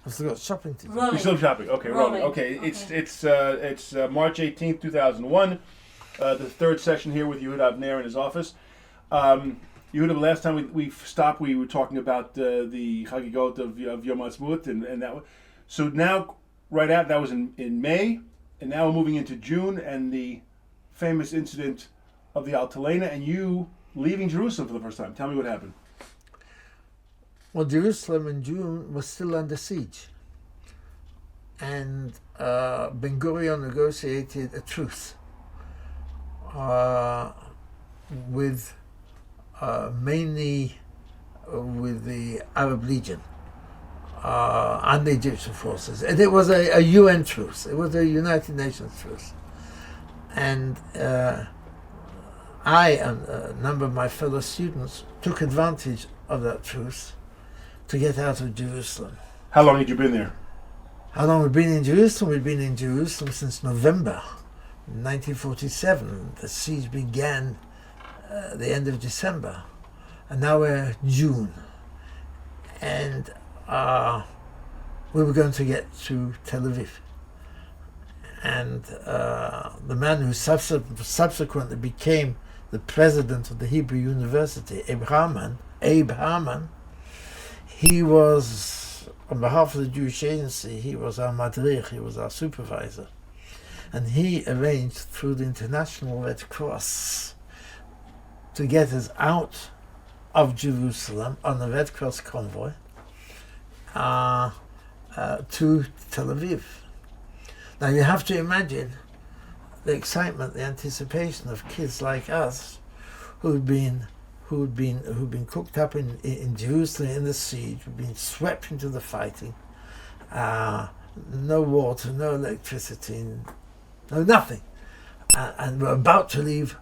I've still got shopping to do. You're still shopping. Okay, rolling. Okay, it's March 18th, 2001. The third session here with Yehuda Avner in his office. Yehuda, the last time we stopped, we were talking about the Chagigot of Yom Ha'atzmaut, and that. So now, right out, that was in May, and now we're moving into June, and the famous incident of the Aunt Elena, and you leaving Jerusalem for the first time. Tell me what happened. Well, Jerusalem in June was still under siege. And Ben Gurion negotiated a truce with mainly with the Arab Legion and the Egyptian forces. And it was a UN truce. It was a United Nations truce. And I and a number of my fellow students took advantage of that truce to get out of Jerusalem. How long had you been there? How long we've been in Jerusalem? We've been in Jerusalem since November 1947. The siege began the end of December, and now we're June. And we were going to get to Tel Aviv. And the man who subsequently became the president of the Hebrew University, Abe Harman, he was, on behalf of the Jewish Agency, he was our madrich, he was our supervisor. And he arranged through the International Red Cross to get us out of Jerusalem on the Red Cross convoy to Tel Aviv. Now you have to imagine the excitement, the anticipation of kids like us who'd been cooked up in Jerusalem in the siege, who'd been swept into the fighting, no water, no electricity, no nothing, and we're about to leave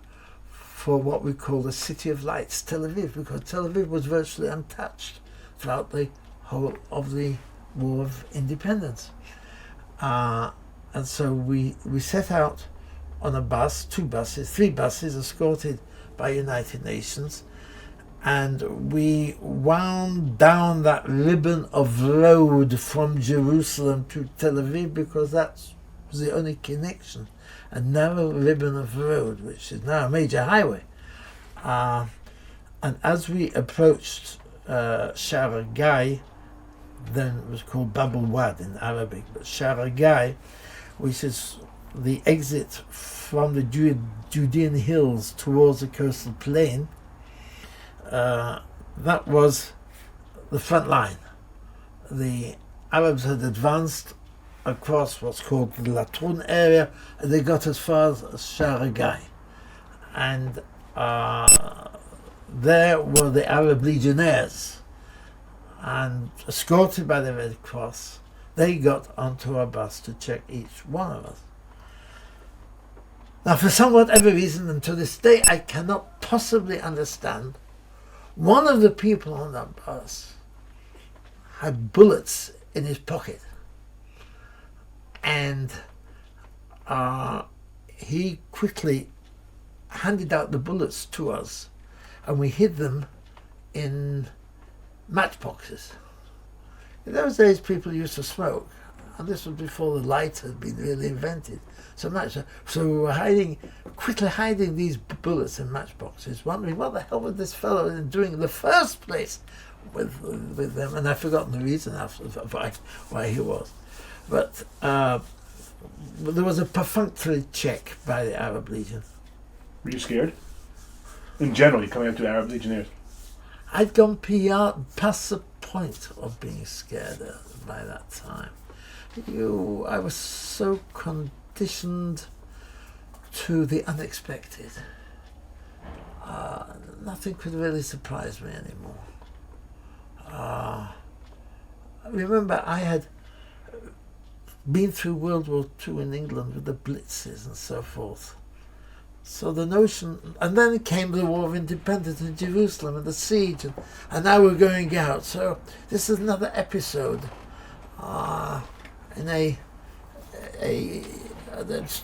for what we call the City of Lights, Tel Aviv, because Tel Aviv was virtually untouched throughout the whole of the War of Independence. And so we set out on a bus, three buses escorted by United Nations, and we wound down that ribbon of road from Jerusalem to Tel Aviv because that was the only connection, a narrow ribbon of road, which is now a major highway. And as we approached Shara Gai, then it was called Bab al-Wad in Arabic, but Shara Gai, which is the exit from the Judean hills towards the coastal plain, that was the front line. The Arabs had advanced across what's called the Latun area, and they got as far as Shara Gai. And there were the Arab legionnaires, and escorted by the Red Cross, they got onto our bus to check each one of us. Now, for some whatever reason, and to this day I cannot possibly understand, one of the people on that bus had bullets in his pocket. And he quickly handed out the bullets to us, and we hid them in matchboxes. In those days, people used to smoke, and this was before the light had been really invented. So we were quickly hiding these bullets in matchboxes, wondering what the hell was this fellow doing in the first place with them. And I've forgotten the reason why he was. But there was a perfunctory check by the Arab Legion. Were you scared? In general, you're coming up to Arab legionnaires. I'd gone past the point of being scared by that time. I was so conditioned to the unexpected. Nothing could really surprise me anymore. Remember, I had been through World War II in England with the blitzes and so forth. So the notion, and then came the War of Independence in Jerusalem and the siege, and now we're going out. So this is another episode in a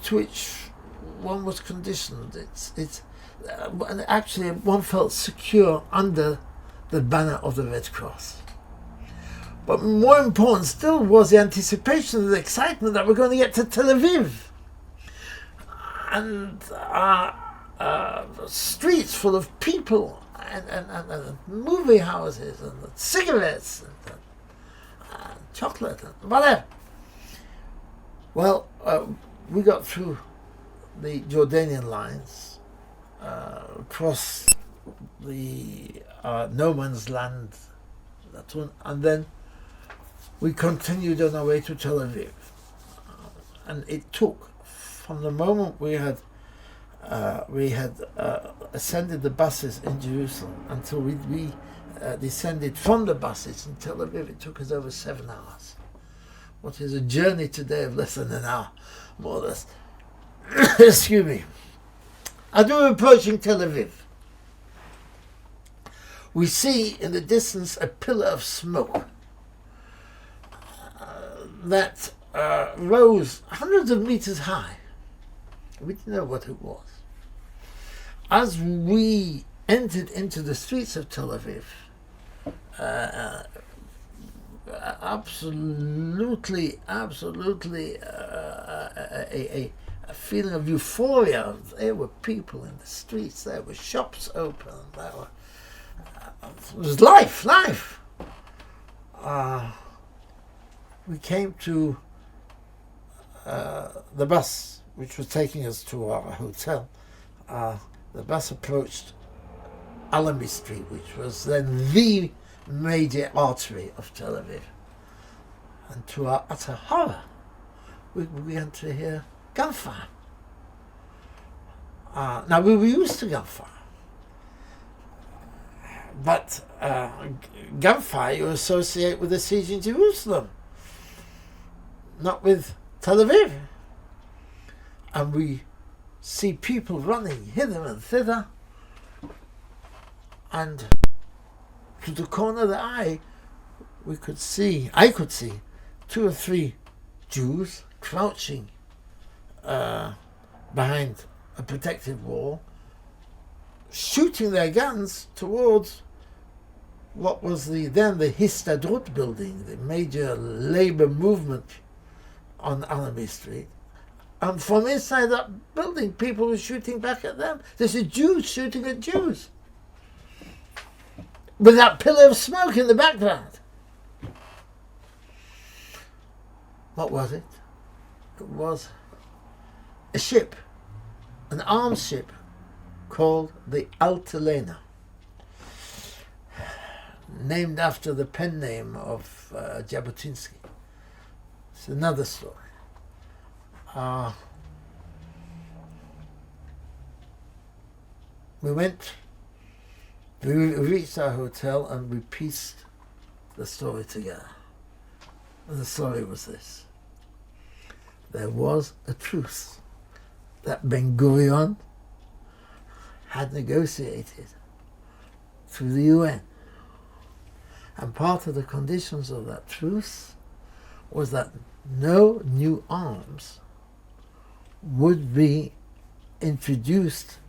to which one was conditioned. And actually one felt secure under the banner of the Red Cross. But more important still was the anticipation and the excitement that we're going to get to Tel Aviv. And streets full of people and movie houses and cigarettes and chocolate and whatever. Well, we got through the Jordanian lines, across the no man's land, and then we continued on our way to Tel Aviv. And it took, from the moment we had ascended the buses in Jerusalem until we descended from the buses in Tel Aviv, it took us over 7 hours. What is a journey today of less than an hour, more or less. Excuse me. As we were approaching Tel Aviv, we see in the distance a pillar of smoke that rose hundreds of meters high. We didn't know what it was. As we entered into the streets of Tel Aviv, absolutely a feeling of euphoria. There were people in the streets, there were shops open, it was life. We came to the bus which was taking us to our hotel. The bus approached Allenby Street, which was then the major artery of Tel Aviv. And to our utter horror, we began to hear gunfire. Now, we were used to gunfire. But gunfire you associate with the siege in Jerusalem, not with Tel Aviv. And we see people running hither and thither, and to the corner of the eye, I could see 2 or 3 Jews crouching behind a protective wall, shooting their guns towards what was then the Histadrut building, the major labor movement on Allenby Street. And from inside that building, people were shooting back at them. There's a Jews shooting at Jews, with that pillar of smoke in the background. What was it? It was a ship, an arms ship called the Aunt Elena, named after the pen name of Dudinsky. It's another story. We reached our hotel and we pieced the story together. And the story was this. There was a truce that Ben Gurion had negotiated through the UN. And part of the conditions of that truce was that no new arms would be introduced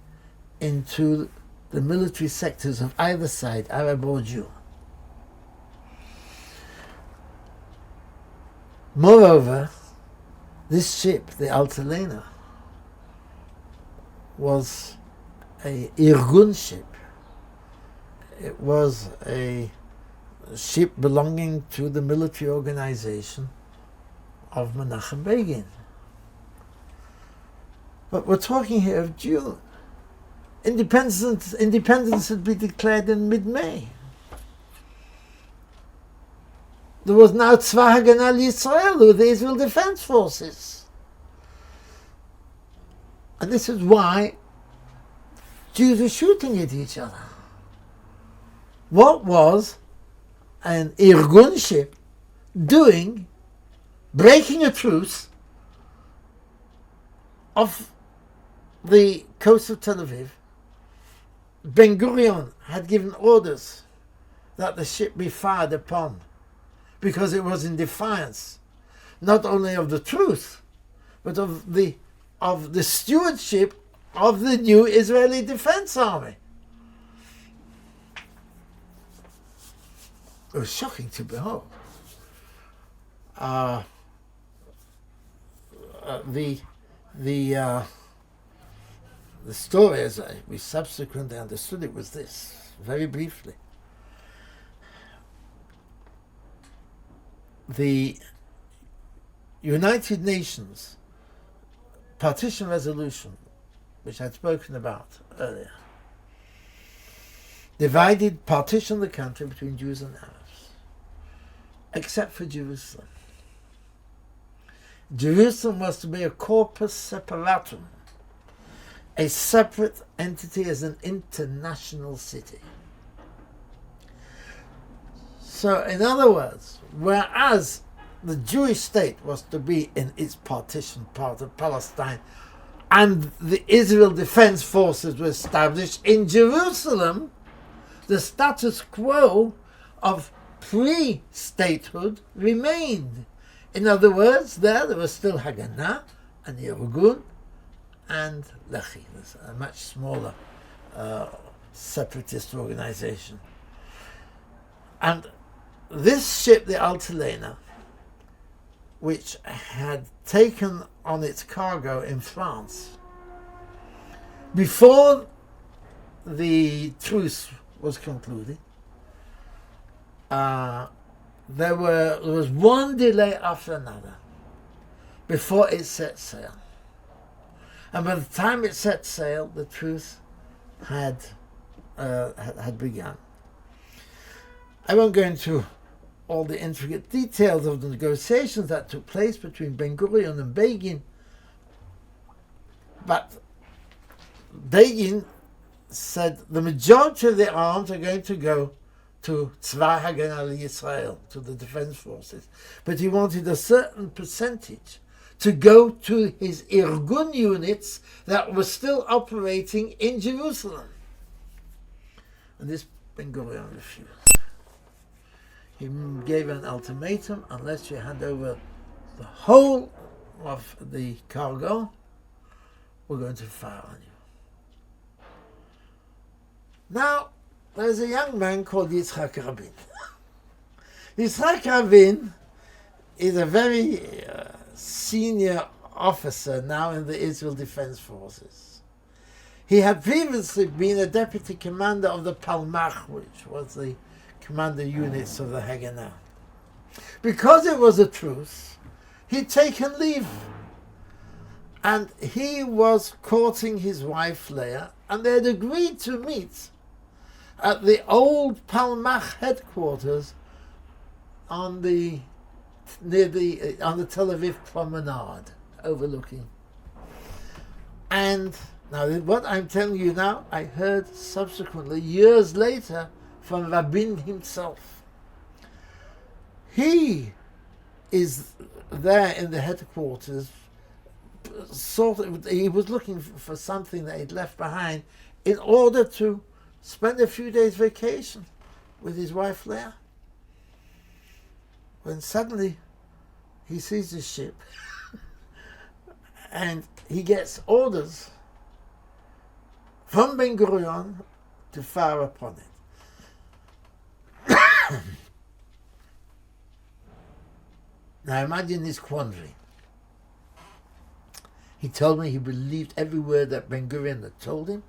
into the military sectors of either side, Arab or Jew. Moreover, this ship, the Aunt Elena, was a Irgun ship. It was a ship belonging to the military organization of Menachem Begin. But we're talking here of June. Independence had been declared in mid-May. There was now Tzva Haganah Yisrael with the Israel Defense Forces. And this is why Jews were shooting at each other. What was an Irgun ship doing, breaking a truce off the coast of Tel Aviv? Ben Gurion had given orders that the ship be fired upon because it was in defiance not only of the truce but of the stewardship of the new Israeli Defense Army. It was shocking to behold. the story, as we subsequently understood it, was this, very briefly. The United Nations partition resolution, which I'd spoken about earlier, partitioned the country between Jews and Arabs, except for Jerusalem. Jerusalem was to be a corpus separatum, a separate entity as an international city. So, in other words, whereas the Jewish state was to be in its partition part of Palestine, and the Israel Defense Forces were established in Jerusalem, the status quo of pre-statehood remained. In other words, there was still Haganah and Irgun and LaVie, a much smaller separatist organization. And this ship, the Aunt Elena, which had taken on its cargo in France, before the truce was concluded, there was one delay after another before it set sail. And by the time it set sail, the truce had begun. I won't go into all the intricate details of the negotiations that took place between Ben Gurion and Begin, but Begin said the majority of the arms are going to go to Tzva Haganah Israel, to the defense forces, but he wanted a certain percentage to go to his Irgun units that were still operating in Jerusalem. And this Ben Gurion refused. He gave an ultimatum: unless you hand over the whole of the cargo, we're going to fire on you. Now, there's a young man called Yitzhak Rabin. Yitzhak Rabin is a very senior officer now in the Israel Defense Forces. He had previously been a deputy commander of the Palmach, which was the commander units of the Haganah. Because it was a truce, he'd taken leave. And he was courting his wife Leah, and they had agreed to meet at the old Palmach headquarters on the Tel Aviv promenade overlooking. And now what I'm telling you now, I heard subsequently, years later, from Rabin himself. He is there in the headquarters, he was looking for something that he'd left behind in order to spend a few days vacation with his wife Leah. When suddenly he sees the ship and he gets orders from Ben Gurion to fire upon it. Now imagine this quandary. He told me he believed every word that Ben Gurion had told him,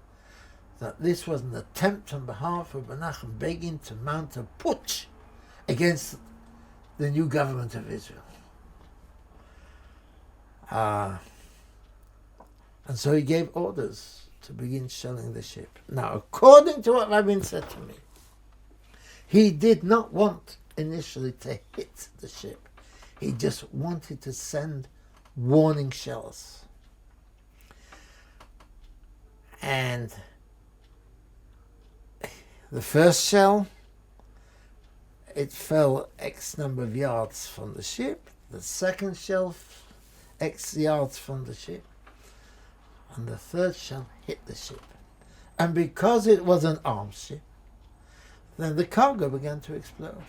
that this was an attempt on behalf of Menachem Begin to mount a putsch against the new government of Israel. And so he gave orders to begin shelling the ship. Now, according to what Rabin said to me, he did not want initially to hit the ship. He just wanted to send warning shells. And the first shell, it fell X number of yards from the ship. The second shell, X yards from the ship. And the third shell hit the ship. And because it was an armed ship, then the cargo began to explode.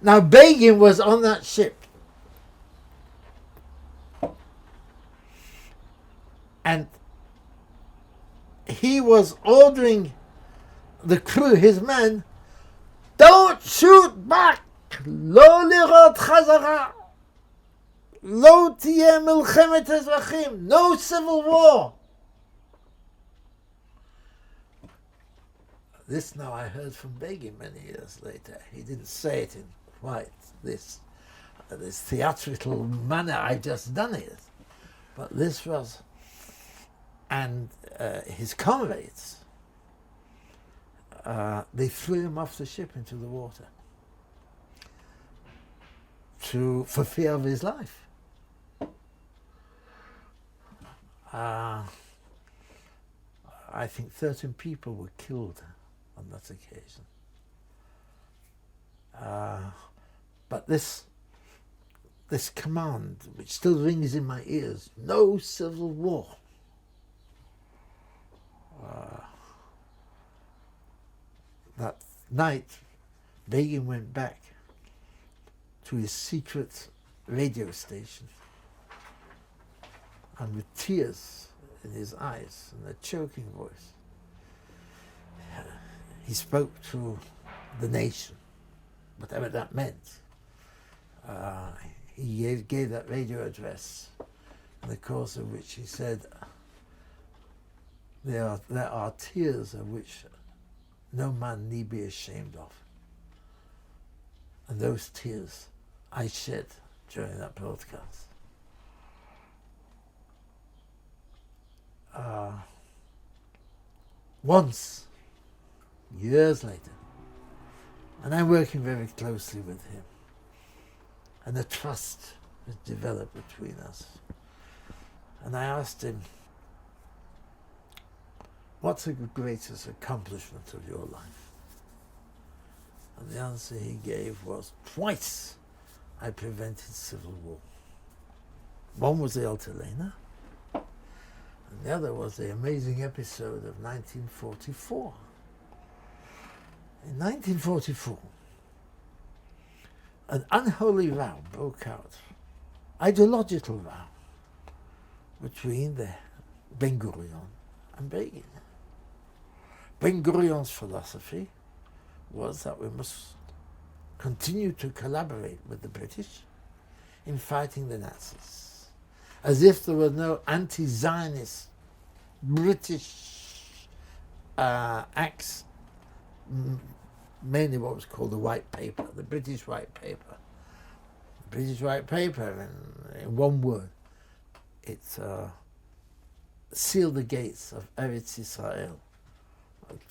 Now Begin was on that ship. And he was ordering the crew, his men, don't shoot back! לא לראות חזרה. לא תהיה מלחמת אזרחים. No civil war. This now I heard from Begin many years later. He didn't say it in quite this theatrical manner I've just done it. But this was, and his comrades, they threw him off the ship into the water for fear of his life. I think 13 people were killed on that occasion. But this command, which still rings in my ears, no civil war. That night, Begin went back to his secret radio station, and with tears in his eyes and a choking voice, he spoke to the nation, whatever that meant. He gave that radio address, in the course of which he said, there are tears of which no man need be ashamed of. And those tears I shed during that broadcast. Once, years later, and I'm working very closely with him, and a trust has developed between us. And I asked him, what's the greatest accomplishment of your life? And the answer he gave was, twice I prevented civil war. One was the Aunt Elena, and the other was the amazing episode of 1944. In 1944, an unholy row broke out, ideological row, between the Ben-Gurion and Begin. Ben-Gurion's philosophy was that we must continue to collaborate with the British in fighting the Nazis, as if there were no anti-Zionist British acts, mainly what was called the White Paper, the British White Paper. The British White Paper, in one word, it sealed the gates of Eretz Israel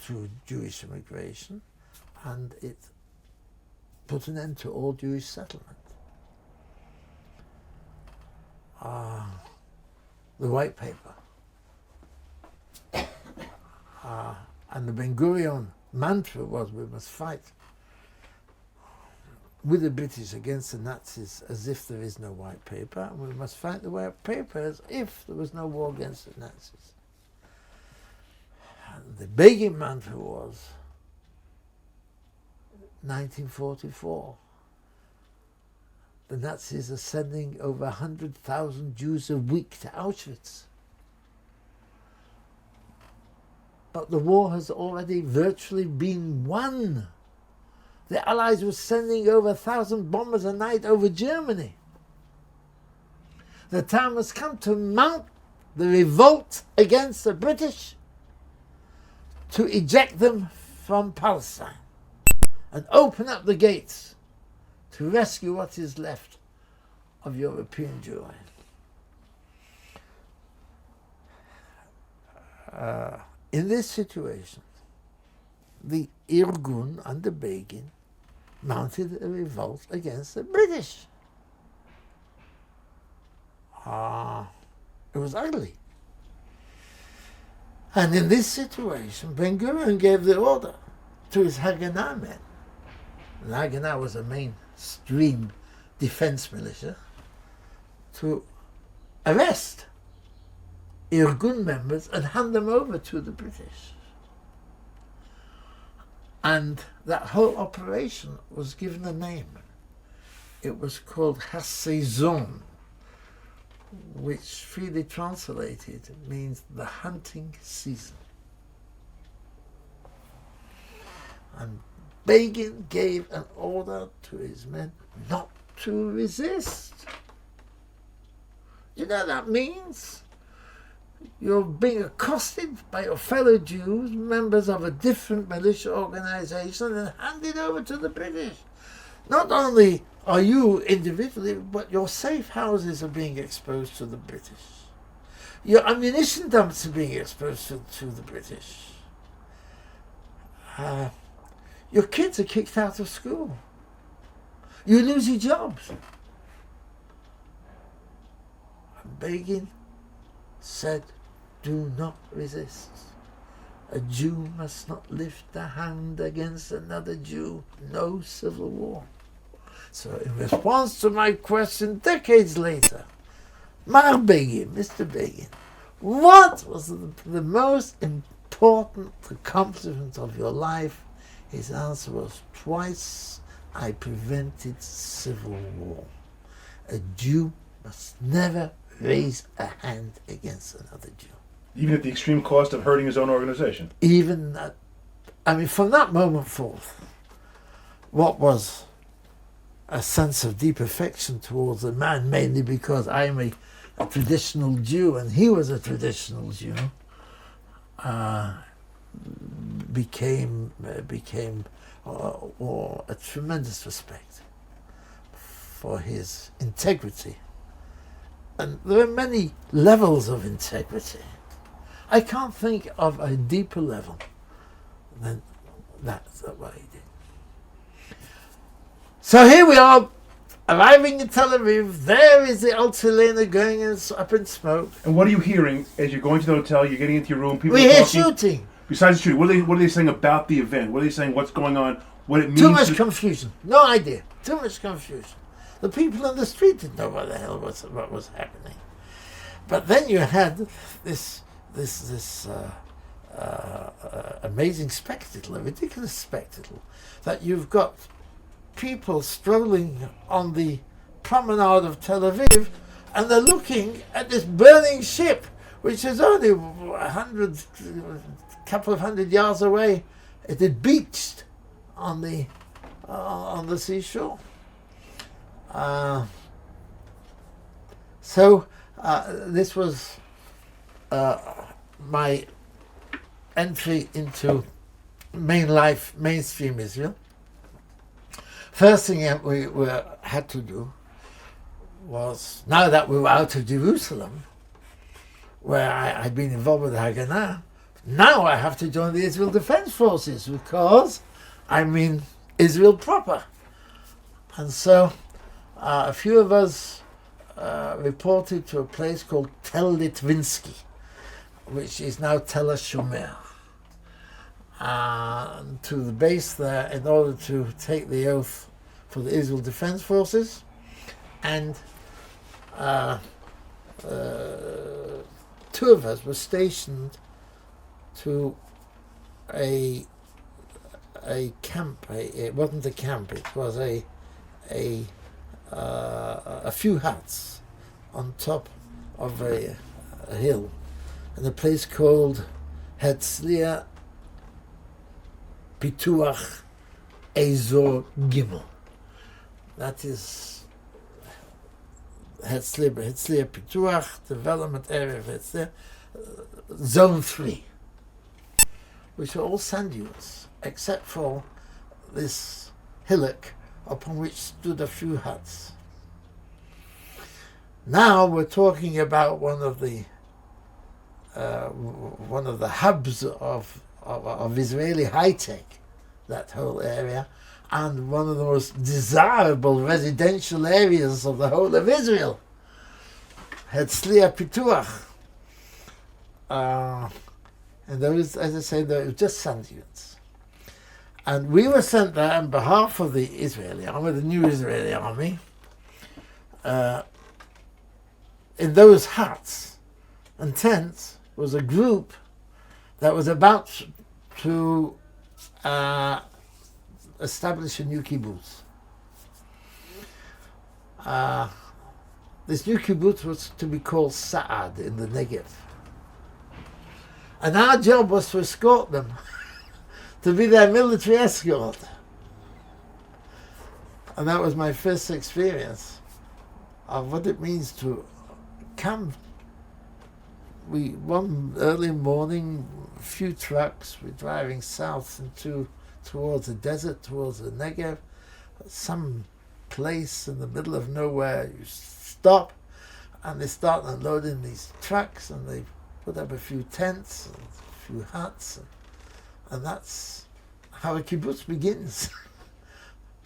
to Jewish immigration, and it put an end to all Jewish settlement. The White Paper. And the Ben-Gurion mantra was, we must fight with the British against the Nazis as if there is no White Paper, and we must fight the White Paper as if there was no war against the Nazis. And the Begin mantra was 1944. The Nazis are sending over 100,000 Jews a week to Auschwitz. But the war has already virtually been won. The Allies were sending over 1,000 bombers a night over Germany. The time has come to mount the revolt against the British, to eject them from Palestine and open up the gates to rescue what is left of European Jewry. In this situation, the Irgun under Begin mounted a revolt against the British. It was ugly. And in this situation, Ben-Gurion gave the order to his Haganah men. And Haganah was a mainstream defense militia, to arrest Irgun members and hand them over to the British. And that whole operation was given a name. It was called Ha-Saison, which freely translated means the hunting season. And Begin gave an order to his men not to resist. You know what that means? You're being accosted by your fellow Jews, members of a different militia organization, and handed over to the British. Not only are you individually, but your safe houses are being exposed to the British. Your ammunition dumps are being exposed to the British. Your kids are kicked out of school. You lose your jobs. And Begin said, do not resist. A Jew must not lift a hand against another Jew. No civil war. So in response to my question decades later, Mr. Begin, what was the most important accomplishment of your life? His answer was, twice I prevented civil war. A Jew must never raise a hand against another Jew. Even at the extreme cost of hurting his own organization? Even that, from that moment forth, what was a sense of deep affection towards a man, mainly because I'm a traditional Jew and he was a traditional Jew, became a tremendous respect for his integrity. And there are many levels of integrity. I can't think of a deeper level than that's what he did. So here we are, arriving in Tel Aviv. There is the Aunt Elena going up in smoke. And what are you hearing as you're going to the hotel? You're getting into your room. People we are hear talking. Shooting. Besides the shooting, what are they saying about the event? What are they saying? What's going on? What it means? Too much confusion. No idea. Too much confusion. The people on the street didn't know what the hell what was happening. But then you had this amazing spectacle, a ridiculous spectacle, that you've got people strolling on the promenade of Tel Aviv, and they're looking at this burning ship, which is only couple of hundred yards away. It had beached on the seashore. This was my entry into mainstream Israel. First thing we had to do was, now that we were out of Jerusalem, where I had been involved with the Haganah, now I have to join the Israel Defense Forces because I'm in Israel proper. And so a few of us reported to a place called Tel Litvinsky, which is now Tel Shomer, to the base there in order to take the oath for the Israel Defense Forces. And two of us were stationed to a camp. It wasn't a camp, it was a few huts on top of a hill in a place called Herzliya Pituach Ezor Gimel. That is Herzliya Pituach, development area of Herzliya, Zone 3, which are all sand dunes, except for this hillock upon which stood a few huts. Now we're talking about one of the hubs of Israeli high tech, that whole area, and one of the most desirable residential areas of the whole of Israel, Herzliya Pituach. And there was, as I say, there was just sand dunes. And we were sent there on behalf of the Israeli army, the new Israeli army. In those huts and tents was a group that was about to establish a new kibbutz. This new kibbutz was to be called Saad in the Negev. And our job was to escort them, to be their military escort. And that was my first experience of what it means to come. One early morning, a few trucks, we're driving south towards the desert, towards the Negev, some place in the middle of nowhere. You stop, and they start unloading these trucks, and they put up a few tents and a few huts, and that's how a kibbutz begins.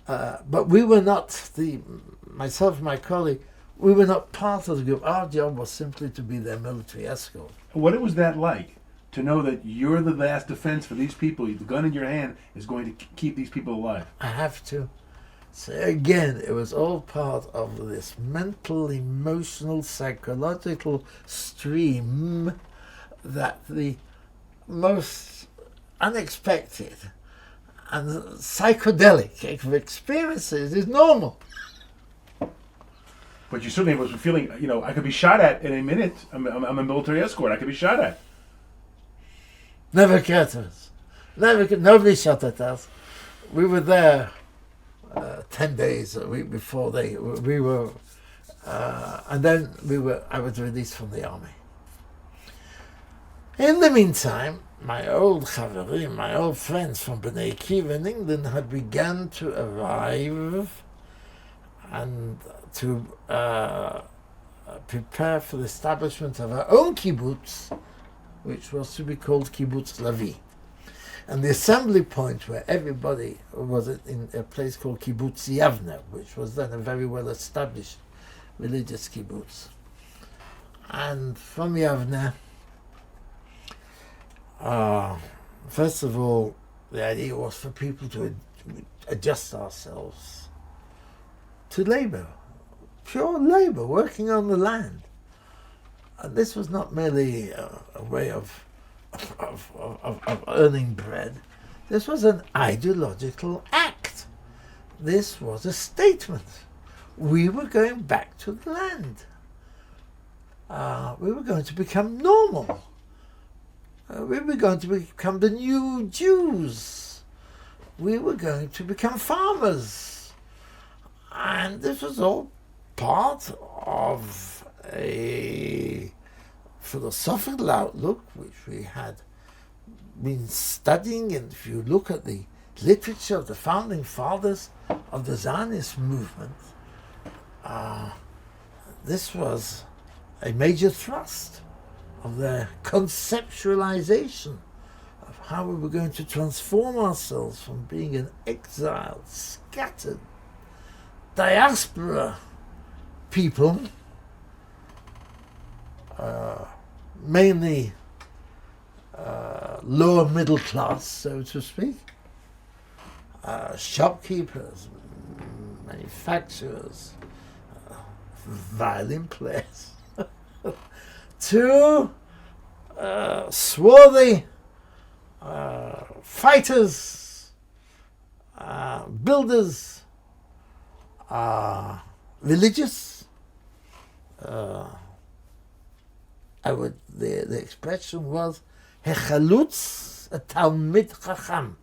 But we were not, myself and my colleague, we were not part of the group. Our job was simply to be their military escort. What was that like, to know that you're the last defense for these people, the gun in your hand is going to keep these people alive? I have to say again, it was all part of this mental, emotional, psychological stream that the most unexpected and psychedelic of experiences is normal. But you certainly was feeling, I could be shot at in a minute. I'm a military escort. I could be shot at. Never occurred to us. Nobody shot at us. We were there 10 days, a week before we were, and then I was released from the army. In the meantime, my old chaverim, my old friends from Bnei Akiva in England had begun to arrive and to prepare for the establishment of our own kibbutz, which was to be called Kibbutz LaVie. And the assembly point where everybody was in a place called Kibbutz Avner, which was then a very well established religious kibbutz. And from Avner, first of all, the idea was for people to adjust ourselves to labor, pure labor, working on the land. And this was not merely a way of earning bread. This was an ideological act. This was a statement. We were going back to the land. We were going to become normal. We were going to become the new Jews. We were going to become farmers. And this was all part of a philosophical outlook which we had been studying. And if you look at the literature of the founding fathers of the Zionist movement, this was a major thrust of their conceptualization of how we were going to transform ourselves from being an exiled, scattered, diaspora people, mainly lower middle class, so to speak, shopkeepers, manufacturers, violin players, to swarthy fighters, builders, religious. The expression was Hechalutz, a Talmid Chacham,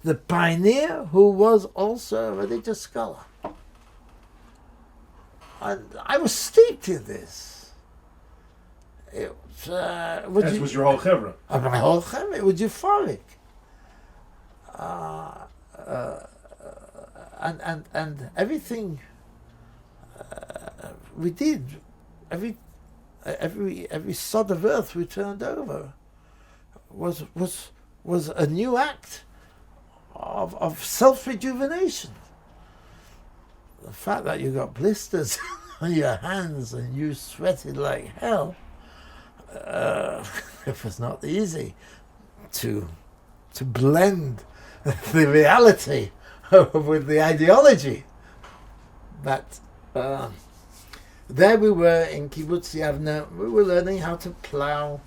the pioneer who was also a religious scholar. And I was steeped in this. It was, this was your whole chevra. My whole chevra. It was euphoric. And everything we did, every sod of earth we turned over was a new act of self-rejuvenation. The fact that you got blisters on your hands and you sweated like hell, it was not easy to blend the reality with the ideology. But there we were in Kibbutz Avner. We were learning how to plow.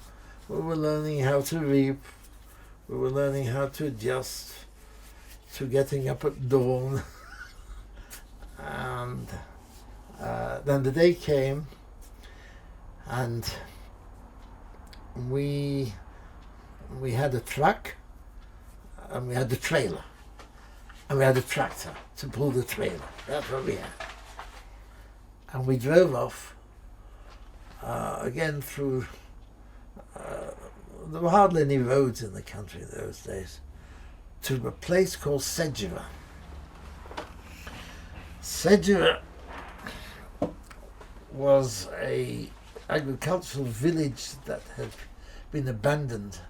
We were learning how to reap. We were learning how to adjust to getting up at dawn. And then the day came, and we had a truck and we had a trailer. And we had a tractor to pull the trailer. That's what we had. And we drove off, again through, there were hardly any roads in the country in those days, to a place called Sedgera. Sedgera was a agricultural village that had been abandoned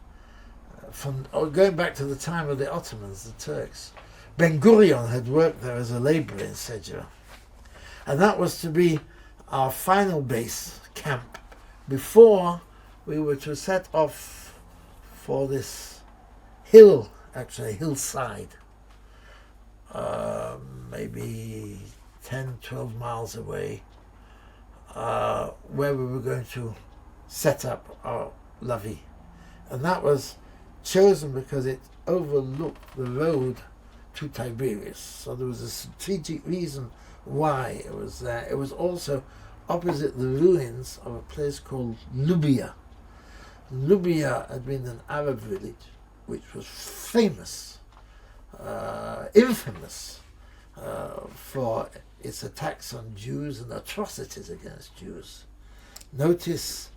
going back to the time of the Ottomans, the Turks. Ben Gurion had worked there as a labourer in Sedgera, and that was to be our final base camp before we were to set off for this hill, actually a hillside, maybe 10, 12 miles away, where we were going to set up our LaVie. And that was chosen because it overlooked the road to Tiberias. So there was a strategic reason why it was there. It was also opposite the ruins of a place called Lubia. Lubia had been an Arab village which was famous, infamous, for its attacks on Jews and atrocities against Jews. Notice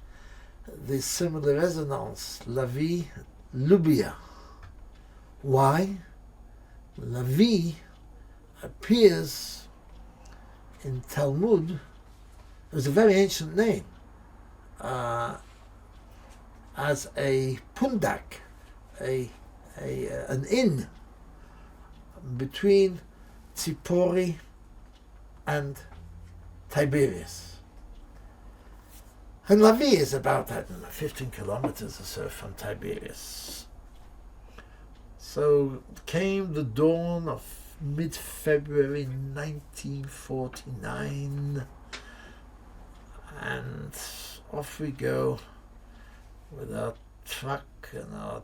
the similar resonance, LaVie, Lubia. Why? LaVie appears in Talmud. It was a very ancient name, as a pundak, an inn between Tzipori and Tiberias. And LaVie is about, 15 kilometers or so from Tiberias. So came the dawn of mid-February 1949, and off we go with our truck and our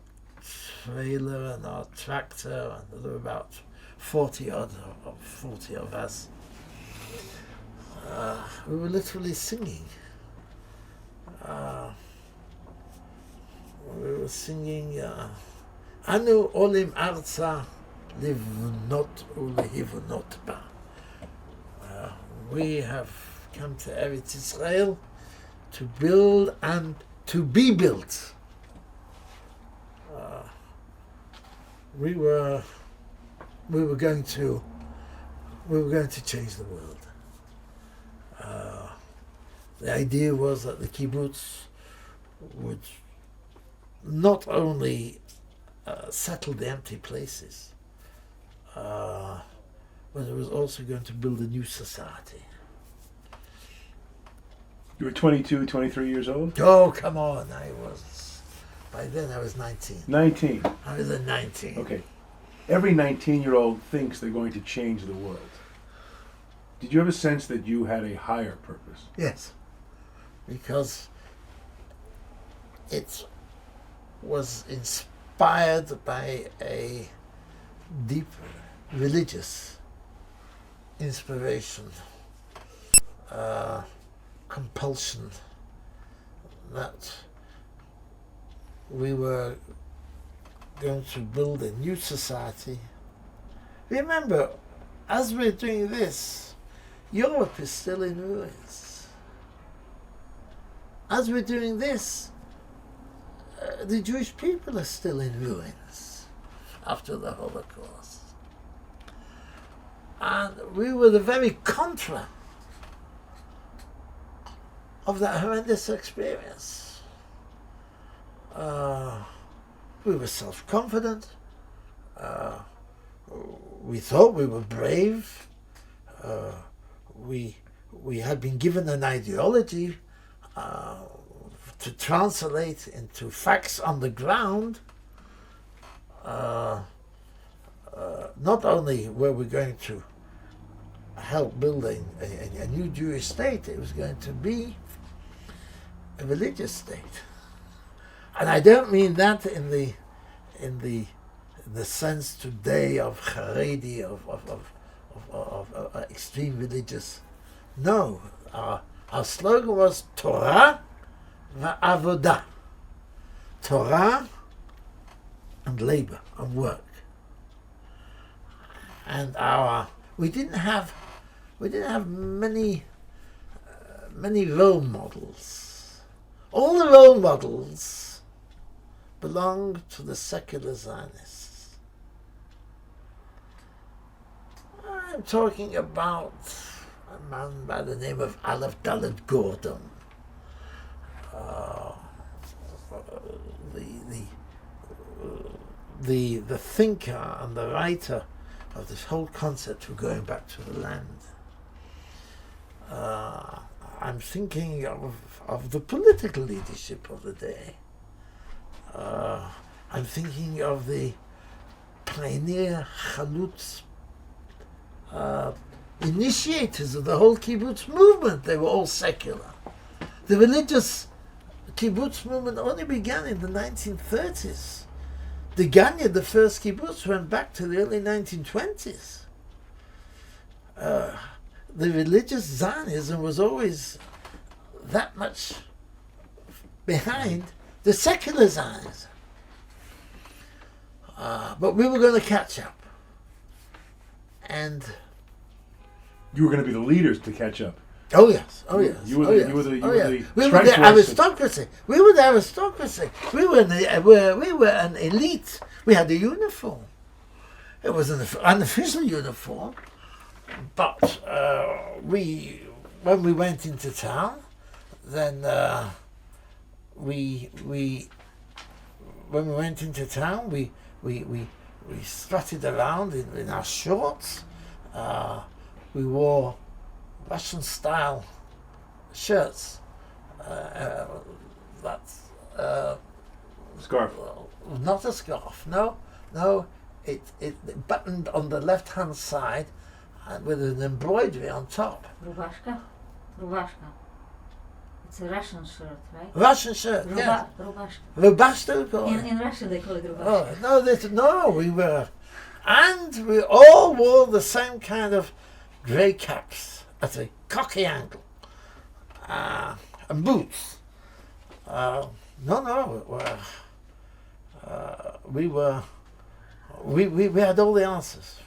trailer and our tractor, and there were about 40 of us. We were literally singing. We were singing Anu olim arza livnot ulehivnot ba. We have come to Eretz Israel to build and to be built. We were going to change the world. The idea was that the Kyboots would not only settle the empty places, but it was also going to build a new society. You were 22, 23 years old? Oh, come on. By then I was 19. 19. I was 19. Okay. Every 19-year-old thinks they're going to change the world. Did you ever sense that you had a higher purpose? Yes. Because it was inspired by a deep religious inspiration, compulsion that we were going to build a new society. Remember, as we're doing this, Europe is still in ruins. As we're doing this, the Jewish people are still in ruins after the Holocaust. And we were the very contra of that horrendous experience. We were self-confident. We thought we were brave. We had been given an ideology to translate into facts on the ground. Not only were we going to help building a new Jewish state, it was going to be a religious state. And I don't mean that in the sense today of Haredi, of extreme religious. No, our slogan was Torah va'avodah. Torah and labor and work. and we didn't have many role models. All the role models belonged to the secular Zionists. I'm talking about a man by the name of Aleph Dalet Gordon, the thinker and the writer of this whole concept of going back to the land. I'm thinking of the political leadership of the day. I'm thinking of the pioneer Chalutz initiators of the whole kibbutz movement. They were all secular. The religious kibbutz movement only began in the 1930s. The Ganya, the first kibbutz, went back to the early 1920s. The religious Zionism was always that much behind the secular Zionism. But we were going to catch up. And you were going to be the leaders to catch up. Oh yes, oh yes. You were the we were the aristocracy. We were the aristocracy. We were an elite. We had a uniform. It was an unofficial uniform, but when we went into town, then we strutted around in our shorts. We wore Russian-style shirts. That's scarf. Not a scarf. No. It buttoned on the left-hand side and with an embroidery on top. Rubashka. It's a Russian shirt, right? Russian shirt. Yeah. Rubashka. Rubashka. In Russia they call it rubashka. Oh no, we were, and we all wore the same kind of grey caps at a cocky angle, and boots. We had all the answers.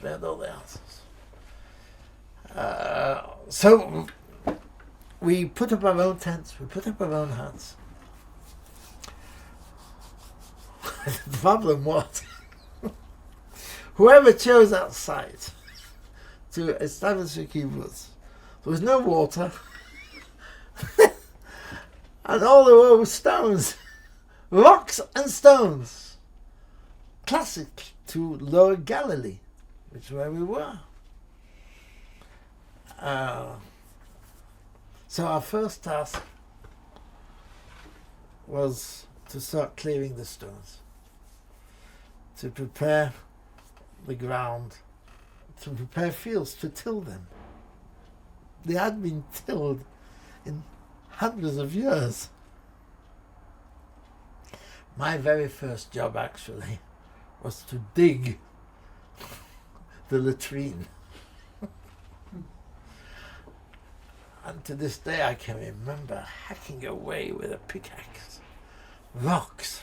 So we put up our own tents. We put up our own huts. The problem was, whoever chose that site to establish a kibbutz, there was no water, and all there were stones, rocks and stones, classic to Lower Galilee, which is where we were. So our first task was to start clearing the stones, to prepare the ground, to prepare fields, to till them. They had been tilled in hundreds of years. My very first job actually was to dig the latrine. And to this day I can remember hacking away with a pickaxe. Rocks.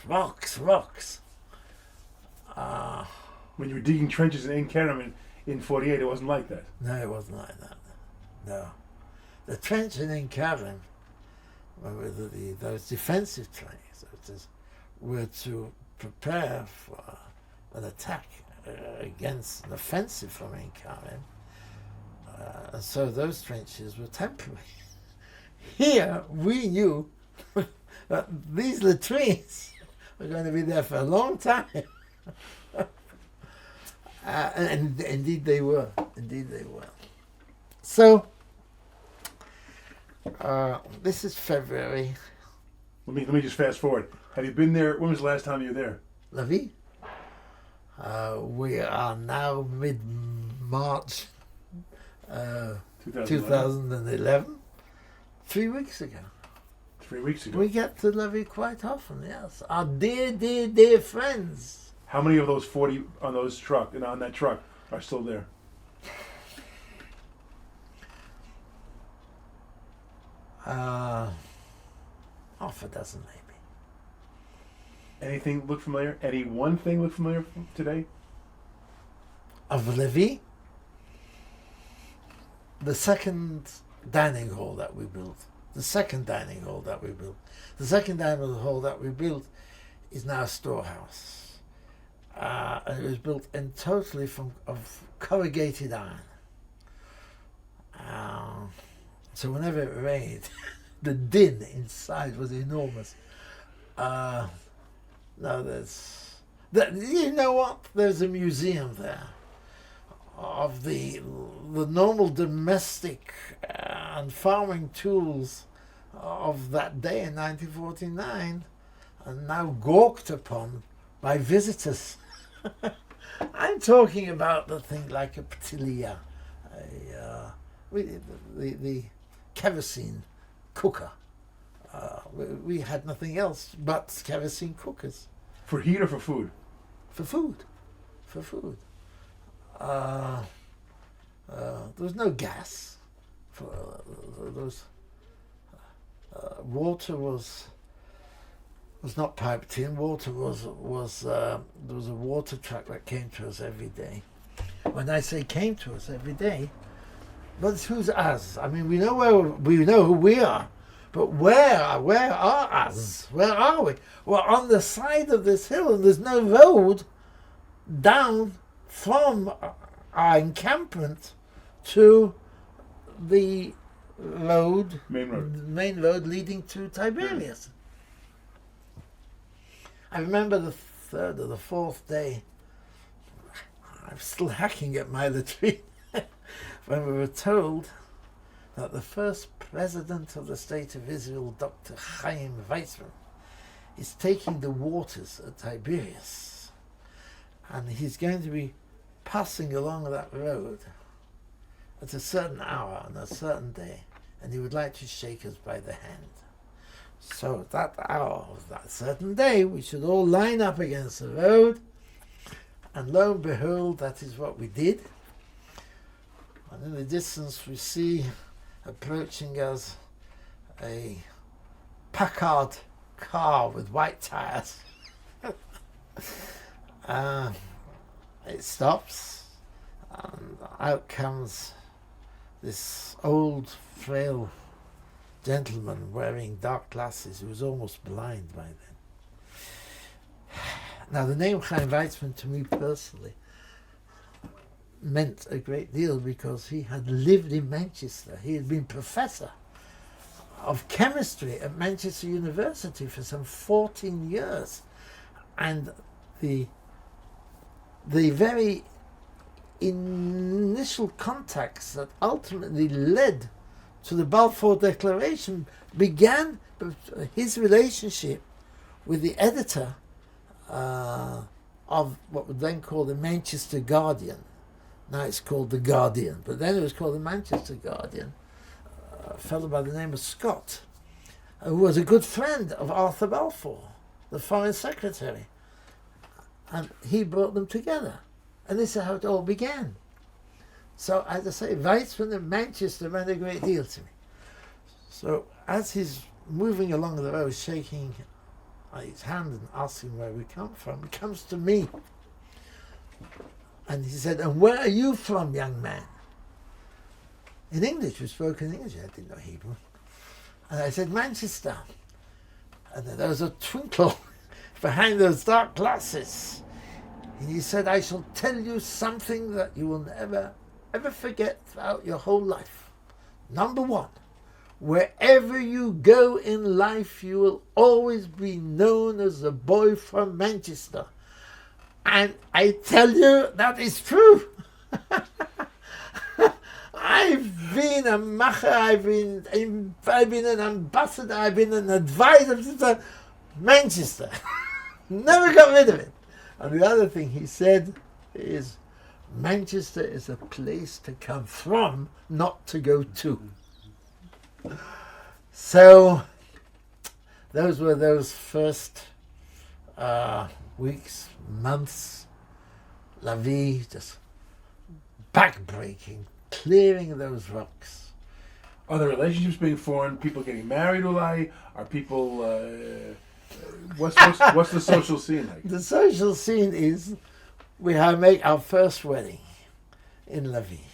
When you were digging trenches in Ein Kerem in 48, it wasn't like that. No, it wasn't like that. No. The trench in Ein Kerem, those defensive trenches, were to prepare for an attack against an offensive from Ein Kerem. And so those trenches were temporary. Here we knew that these latrines were going to be there for a long time. And indeed they were. So this is February. Let me just fast forward. Have you been there? When was the last time you were there? LaVie? We are now mid-March 2011. 3 weeks ago. 3 weeks ago. We get to LaVie quite often, yes. Our dear friends. How many of those 40 on that truck are still there? Half a dozen maybe. Anything look familiar? Any one thing look familiar today? Of LaVie? the second dining hall that we built. The second dining hall that we built is now a storehouse. And it was built totally of corrugated iron. So whenever it rained, the din inside was enormous. You know what? There's a museum there of the normal domestic and farming tools of that day in 1949, and now gawked upon by visitors. I'm talking about the thing like a ptilia, the kerosene cooker. We had nothing else but kerosene cookers. For heat or for food? For food. There was no gas. Water was not piped in. Water was there was a water truck that came to us every day. When I say came to us every day, but who's us? I mean, we know who we are, but where are us? Where are we? We're on the side of this hill, and there's no road down from our encampment to the main road leading to Tiberias. I remember the third or the fourth day, I'm still hacking at my latrine, when we were told that the first president of the state of Israel, Dr. Chaim Weizmann, is taking the waters at Tiberias, and he's going to be passing along that road at a certain hour on a certain day, and he would like to shake us by the hand. So that hour of that certain day, we should all line up against the road, and lo and behold, that is what we did. And in the distance we see approaching us a Packard car with white tires. It stops, and out comes this old, frail gentleman wearing dark glasses who was almost blind by then. Now, the name Chaim Weizmann to me personally meant a great deal because he had lived in Manchester. He had been professor of chemistry at Manchester University for some 14 years. And the very initial contacts that ultimately led to the Balfour Declaration began his relationship with the editor of what was then called the Manchester Guardian. Now it's called the Guardian, but then it was called the Manchester Guardian. A fellow by the name of Scott, who was a good friend of Arthur Balfour, the Foreign Secretary. And he brought them together. And this is how it all began. So, as I say, Weizmann in Manchester meant a great deal to me. So, as he's moving along the road, shaking his hand and asking where we come from, he comes to me. And he said, "And where are you from, young man?" In English, we spoke in English. I didn't know Hebrew. And I said, "Manchester." And then there was a twinkle behind those dark glasses. And he said, "I shall tell you something that you will never, ever forget throughout your whole life. Number one, wherever you go in life, you will always be known as the boy from Manchester." And I tell you, that is true. I've been a macher, I've been an ambassador, I've been an advisor to Manchester. Never got rid of it. And the other thing he said is, Manchester is a place to come from, not to go to. So, those were those first weeks, months, LaVie, just backbreaking, clearing those rocks. Are the relationships being formed? People getting married, Ulai? Are people... what's the social scene like? The social scene is we make our first wedding in LaVie.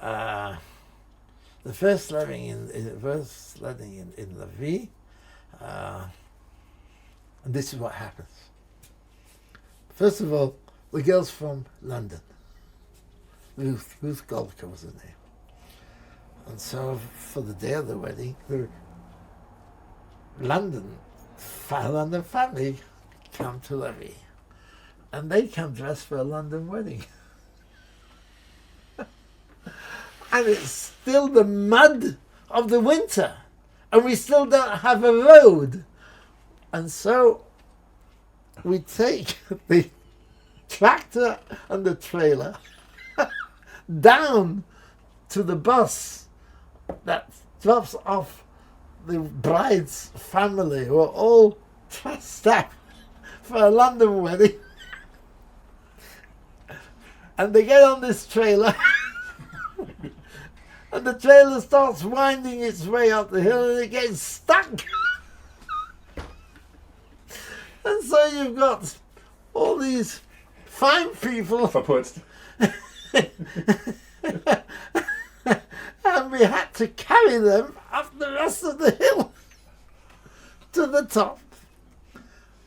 the first sledding in LaVie, and this is what happens. First of all, the girl's from London. Ruth Golka was her name. And so for the day of the wedding, the London family come to LaVie. And they come dressed for a London wedding. And it's still the mud of the winter. And we still don't have a road. And so we take the tractor and the trailer down to the bus that drops off the bride's family, who are all dressed up for a London wedding. And they get on this trailer and the trailer starts winding its way up the hill and it gets stuck. And so you've got all these fine people. Verputzt. And we had to carry them up the rest of the hill to the top.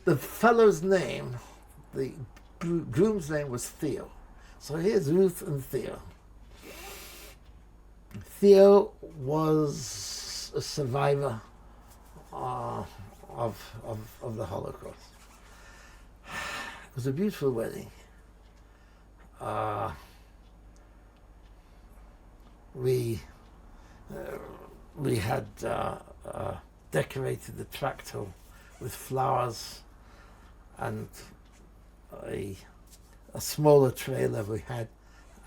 The fellow's name, the groom's name was Theo. So here's Ruth and Theo. Theo was a survivor of the Holocaust. It was a beautiful wedding. We had decorated the tractor with flowers and a smaller trailer we had,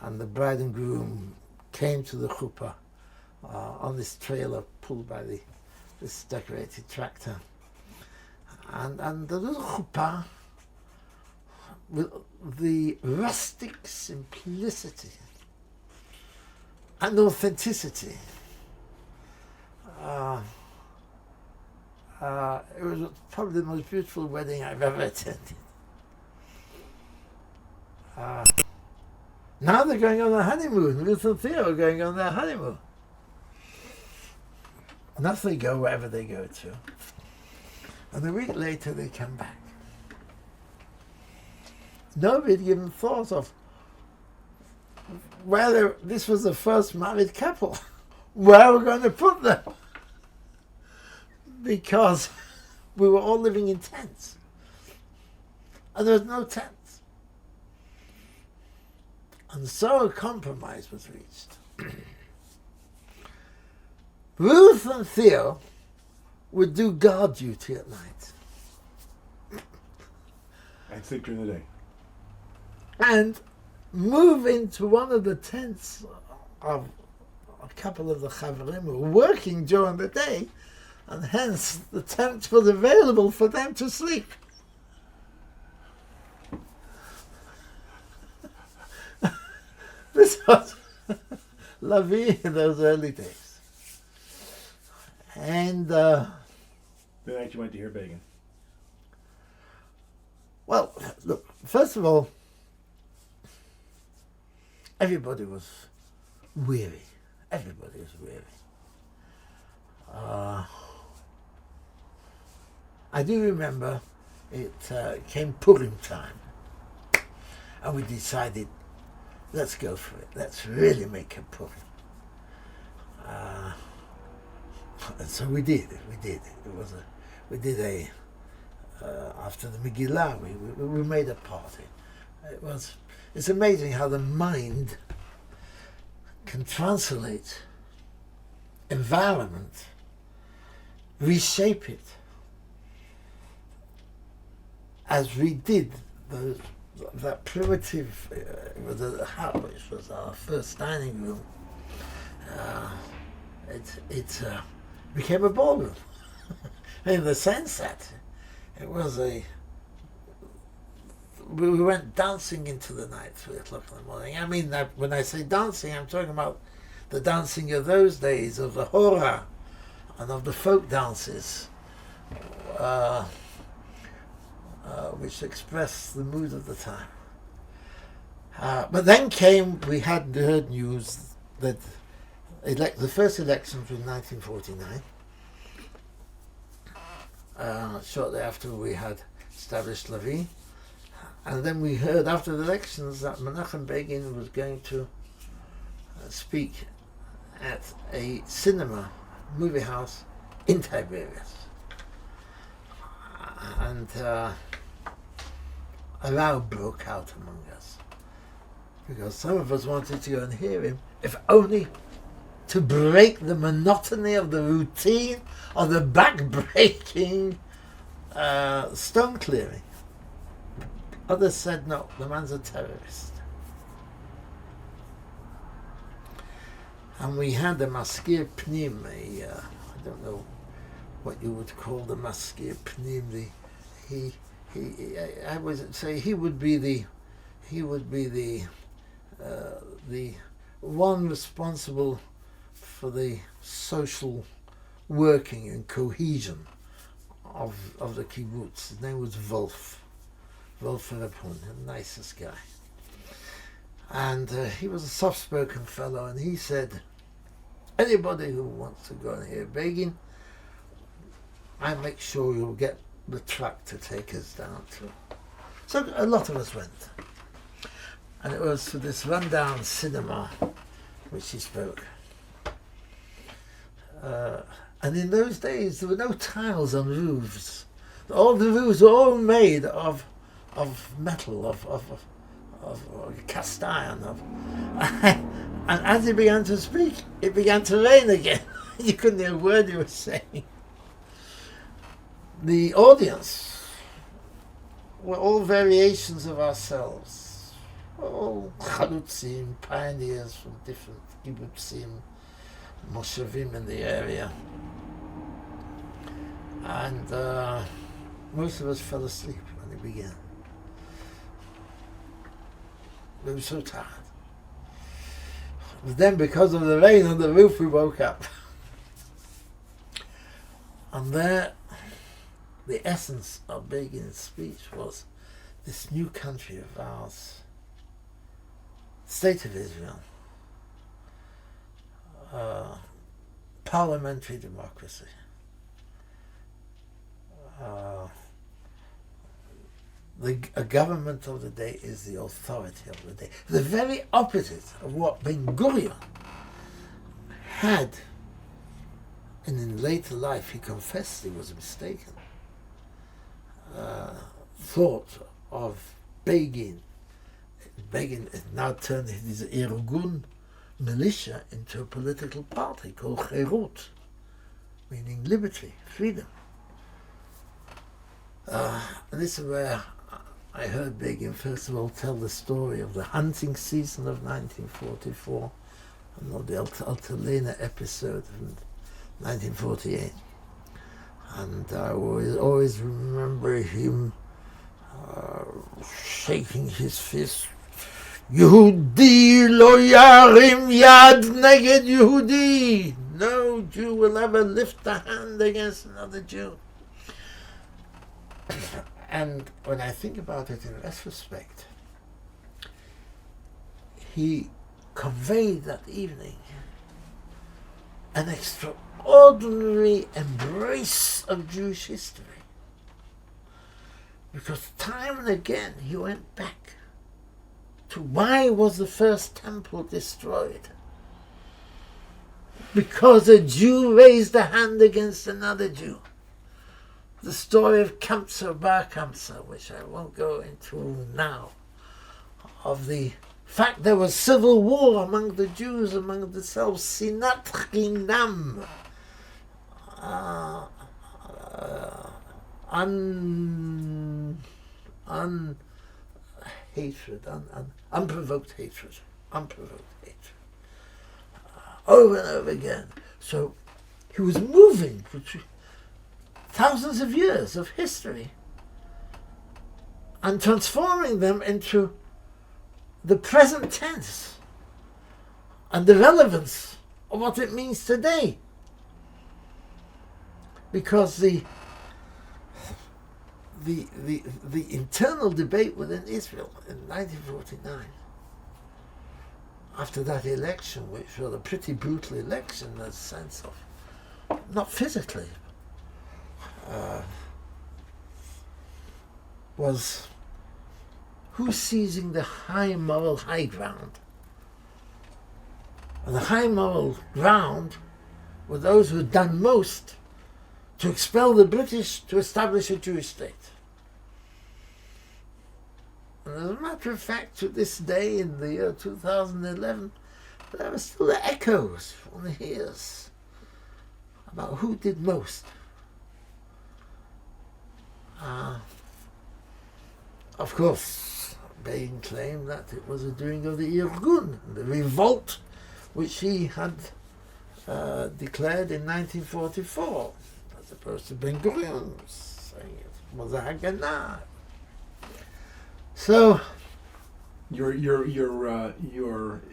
and the bride and groom came to the chuppah on this trailer pulled by this decorated tractor. And the little chuppah, with the rustic simplicity and authenticity, it was probably the most beautiful wedding I've ever attended. Now they're going on their honeymoon. Ruth and Theo are going on their honeymoon. And off they go wherever they go to. And a week later they come back. Nobody even thought of whether this was the first married couple, where we're going to put them. Because we were all living in tents. And there was no tents. And so a compromise was reached. Ruth and Theo would do guard duty at night. And sleep during the day. And move into one of the tents of a couple of the Chavarim who were working during the day, and hence the tent was available for them to sleep. This was LaVie in those early days. And the night you went to hear Begin. Well, look, first of all, everybody was weary. Everybody was weary. I do remember it came Purim time, and we decided, let's go for it. Let's really make a Purim. And so we did. We did after the Megillah, we made a party. It's amazing how the mind can translate environment, reshape it, as we did that primitive with the house, which was our first dining room. It became a ballroom in the sense that it was we went dancing into the night, 3 o'clock in the morning. I mean, when I say dancing, I'm talking about the dancing of those days, of the hora and of the folk dances, which expressed the mood of the time. But then we had heard news that the first election was in 1949. Shortly after we had established LaVie, and then we heard after the elections that Menachem Begin was going to speak at a movie house in Tiberias, and a row broke out among us because some of us wanted to go and hear him, if only to break the monotony of the routine of the back-breaking stone clearing. Others said, no, the man's a terrorist. And we had a maskir pnim, I don't know what you would call the maskir pnim. I would say he would be the one responsible for the social working and cohesion of the kibbutz. His name was Wolf Rapun, the nicest guy. And he was a soft-spoken fellow, and he said, anybody who wants to go and hear Begin, I make sure you'll get the truck to take us down to. So a lot of us went. And it was to this rundown cinema which he spoke. And in those days there were no tiles on roofs. All the roofs were all made of metal, of cast iron. And as he began to speak, it began to rain again. You couldn't hear a word he was saying. The audience were all variations of ourselves, all chalutzim, pioneers from different kibbutzim, moshavim in the area. And most of us fell asleep when it began. We were so tired. But then, because of the rain on the roof, we woke up. And there, the essence of Begin's speech was this new country of ours, State of Israel, parliamentary democracy, a government of the day is the authority of the day. The very opposite of what Ben Gurion had, and in later life he confessed he was mistaken, thought of Begin. Begin now turned his Irgun militia into a political party called Cherut, meaning liberty, freedom. And this is where I heard Begin first of all tell the story of the hunting season of 1944, and the Aunt Elena episode of 1948. And I always remember him shaking his fist. Yehudi lo yarim yad neged Yehudi. No Jew will ever lift a hand against another Jew. And when I think about it in retrospect, he conveyed that evening an extraordinary embrace of Jewish history. Because time and again he went back to why was the first temple destroyed? Because a Jew raised a hand against another Jew. The story of Kamsa Bar Kamsa, which I won't go into now, of the fact there was civil war among the Jews, among themselves, sinat chinam, unprovoked hatred, over and over again. So he was moving thousands of years of history and transforming them into the present tense and the relevance of what it means today. Because the internal debate within Israel in 1949 after that election, which was a pretty brutal election in the sense of, not physically, was who's seizing the high moral high ground? And the high moral ground were those who had done most to expel the British to establish a Jewish state. And as a matter of fact, to this day, in the year 2011, there are still echoes on the ears about who did most. Of course, Begin claimed that it was the doing of the Irgun, the revolt which he had declared in 1944, as opposed to Ben Gurion saying it was a Haganah. So, your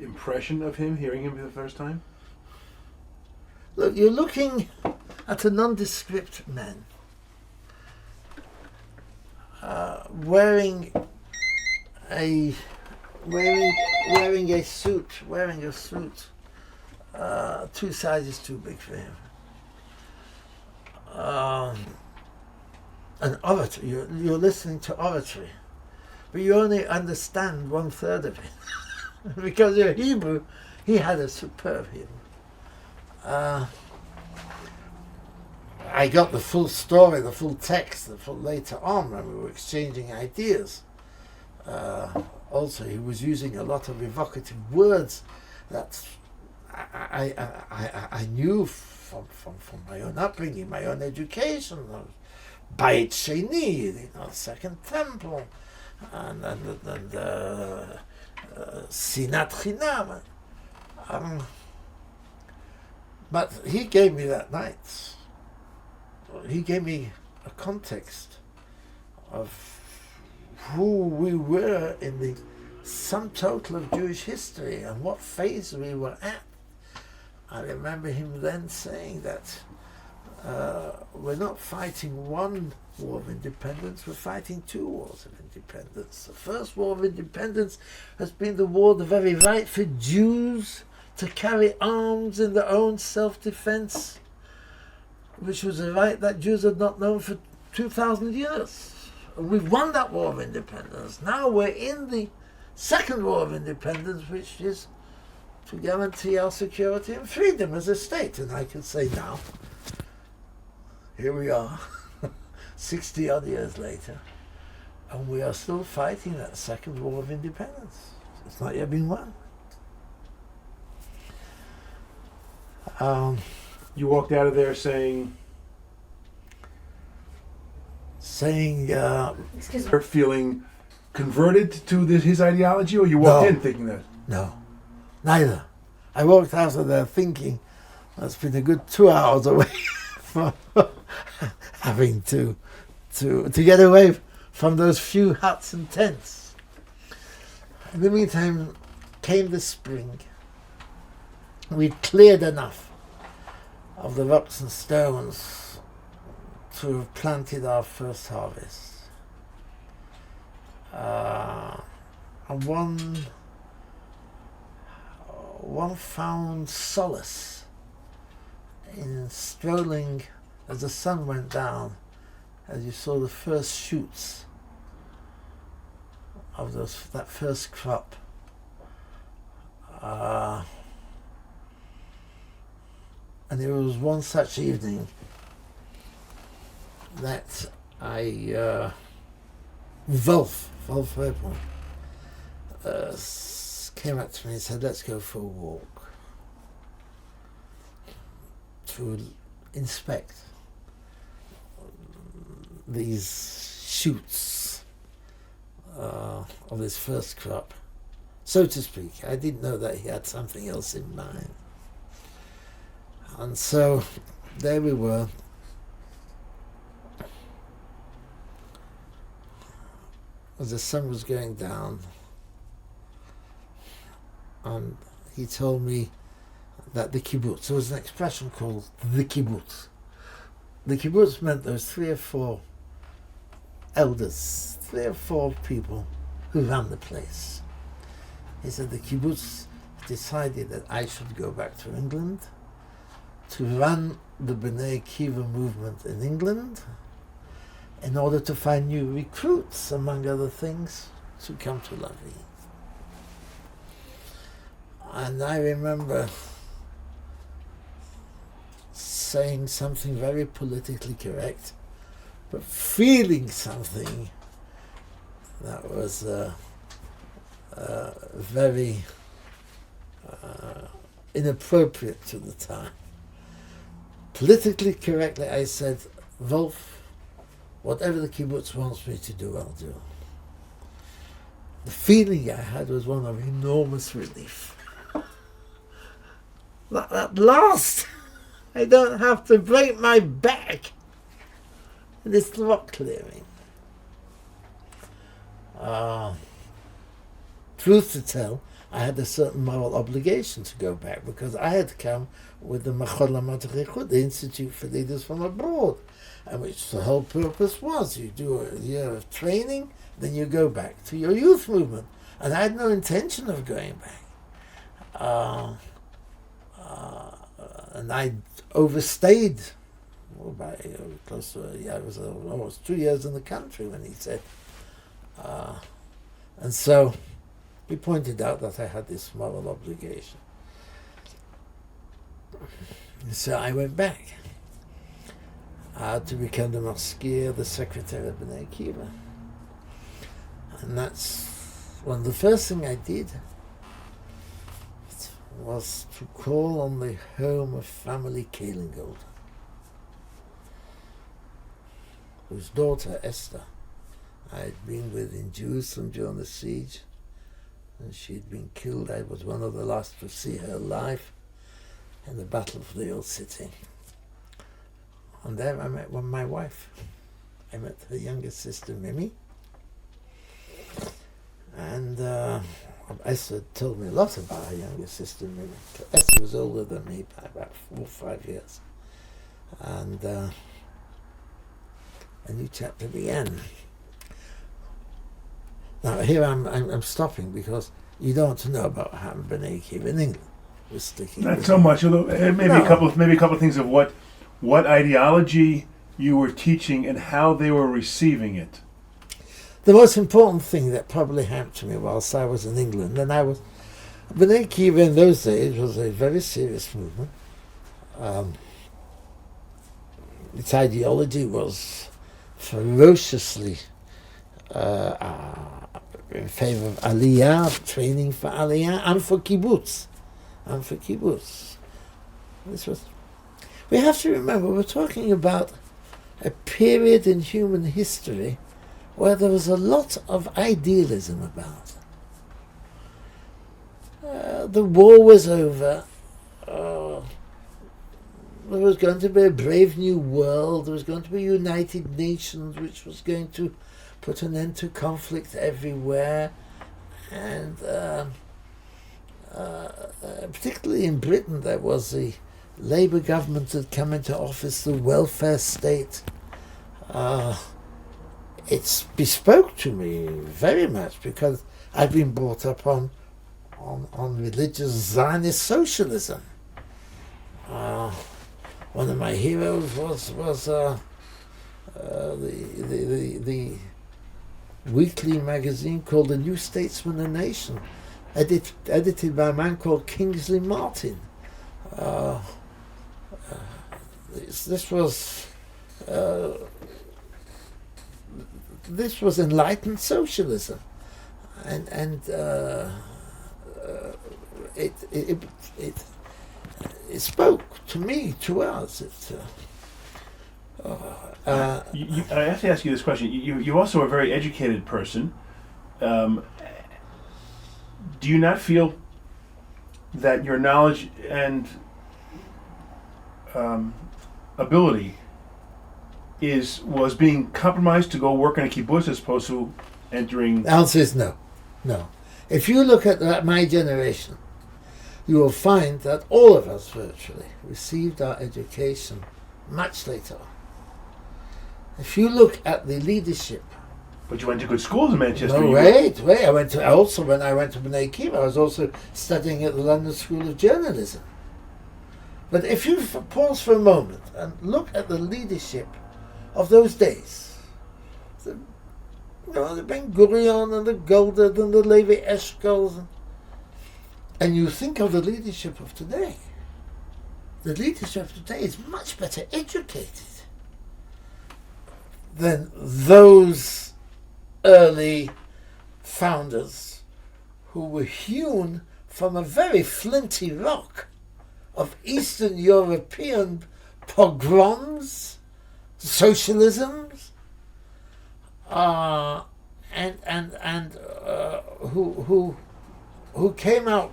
impression of him, hearing him for the first time? look, you're looking at a nondescript man wearing a suit, 2 sizes too big for him. An orator, you're listening to oratory, but you only understand 1/3 of it. Because you're Hebrew, he had a superb Hebrew. I got the full story, the full text, later on when we were exchanging ideas. Also, he was using a lot of evocative words that I knew from my own upbringing, my own education. Beit Sheni, Second Temple, and Sinat Chinam. But he gave me that night. He gave me a context of who we were in the sum total of Jewish history and what phase we were at. I remember him then saying that we're not fighting one war of independence, we're fighting 2 wars of independence. The first war of independence has been the war, the very right for Jews to carry arms in their own self-defense, which was a right that Jews had not known for 2,000 years. We've won that war of independence. Now we're in the second war of independence, which is to guarantee our security and freedom as a state. And I can say now, here we are, 60 odd years later, and we are still fighting that second war of independence. It's not yet been won. You walked out of there saying Excuse me. you're feeling converted to his ideology, or you walked in thinking that? No, neither. I walked out of there thinking that's been a good 2 hours away from having to get away from those few huts and tents. In the meantime, came the spring. We'd cleared enough of the rocks and stones to have planted our first harvest. And one found solace in strolling as the sun went down, as you saw the first shoots of that first crop. And there was one such evening that Wolf Hebron, came up to me and said, let's go for a walk to inspect these shoots of this first crop, so to speak. I didn't know that he had something else in mind. And so there we were. As the sun was going down, and he told me that the Kyboots, there was an expression called the Kyboots. The Kyboots meant those 3 or 4 elders, 3 or 4 people who ran the place. He said the Kyboots decided that I should go back to England to run the B'nai Akiva movement in England in order to find new recruits, among other things, to come to LaVie. And I remember saying something very politically correct, but feeling something that was very inappropriate to the time. Politically correctly, I said, Wolf, whatever the kibbutz wants me to do, I'll do. The feeling I had was one of enormous relief. At last, I don't have to break my back in this rock clearing. Truth to tell, I had a certain moral obligation to go back because I had come with the Machol HaMatach, the Institute for Leaders from Abroad, and which the whole purpose was you do a year of training, then you go back to your youth movement. And I had no intention of going back. And I overstayed by close to a year. I was almost 2 years in the country when he said. And so he pointed out that I had this moral obligation. So I went back to become the maskir, the secretary of B'nai Akiva. And that's one of the first thing I did was to call on the home of family Kalingold, whose daughter Esther I had been with in Jerusalem during the siege, and she'd been killed. I was one of the last to see her alive in the Battle of the Old City. And there I met my wife. I met her younger sister Mimi, and Esther told me a lot about her younger sister Mimi. Esther was older than me by about 4 or 5 years, and a new chapter began. Now here I'm stopping because you don't want to know about what happened in B'nai Akiva in England. We're sticking. Not so much. Maybe a couple of things of what ideology you were teaching and how they were receiving it. The most important thing that probably happened to me whilst I was in England, and B'nai Akiva in those days was a very serious movement. Its ideology was ferociously in favor of Aliyah, training for Aliyah, and for Kyboots. We have to remember, we're talking about a period in human history where there was a lot of idealism about. The war was over. There was going to be a brave new world. There was going to be United Nations, which was going to put an end to conflict everywhere. And particularly in Britain, there was the Labour government that come into office, the welfare state. It's bespoke to me very much because I've been brought up on religious Zionist socialism. One of my heroes was the weekly magazine called The New Statesman and Nation, edited by a man called Kingsley Martin. This was enlightened socialism, and it spoke to me, to us. I have to ask you this question. You also are a very educated person. Do you not feel that your knowledge and ability was being compromised to go work in a kibbutz as opposed to entering? The answer is no. No. If you look at my generation, you will find that all of us virtually received our education much later on. If you look at the leadership But you went to good schools in Manchester. No, wait. When I went to Bnei Akiva, I was also studying at the London School of Journalism. But if you pause for a moment and look at the leadership of those days, the Ben Gurion and the Goldad and the LaVie Eshkols, and you think of the leadership of today, the leadership of today is much better educated than those early founders who were hewn from a very flinty rock of Eastern European pogroms, socialisms, who came out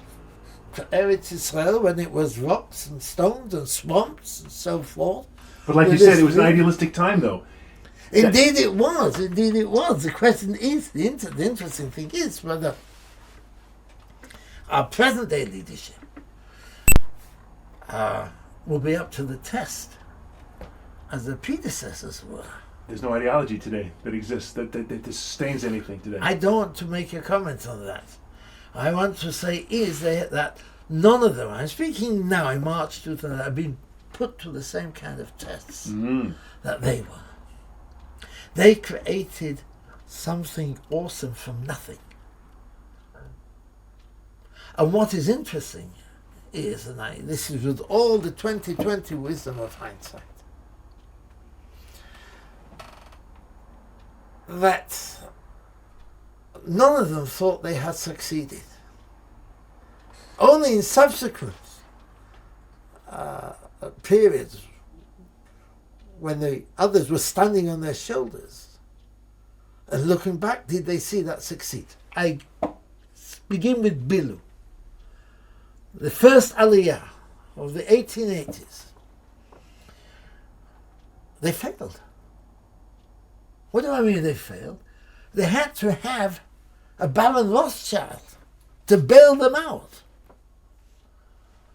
to Eretz Israel when it was rocks and stones and swamps and so forth. But like you said, it was an idealistic time, though. Indeed it was. The question is, the interesting thing is whether our present-day leadership will be up to the test as the predecessors were. There's no ideology today that exists that sustains anything today. I don't want to make a comment on that. I want to say that none of them, I'm speaking now in March 2000, have been put to the same kind of tests that they were. They created something awesome from nothing. And what is interesting is, and this is with all the 2020 wisdom of hindsight, that none of them thought they had succeeded. Only in subsequent periods, when the others were standing on their shoulders and looking back, did they see that succeed. I begin with Bilu. The first Aliyah of the 1880s. They failed. What do I mean they failed? They had to have a Baron Rothschild to bail them out.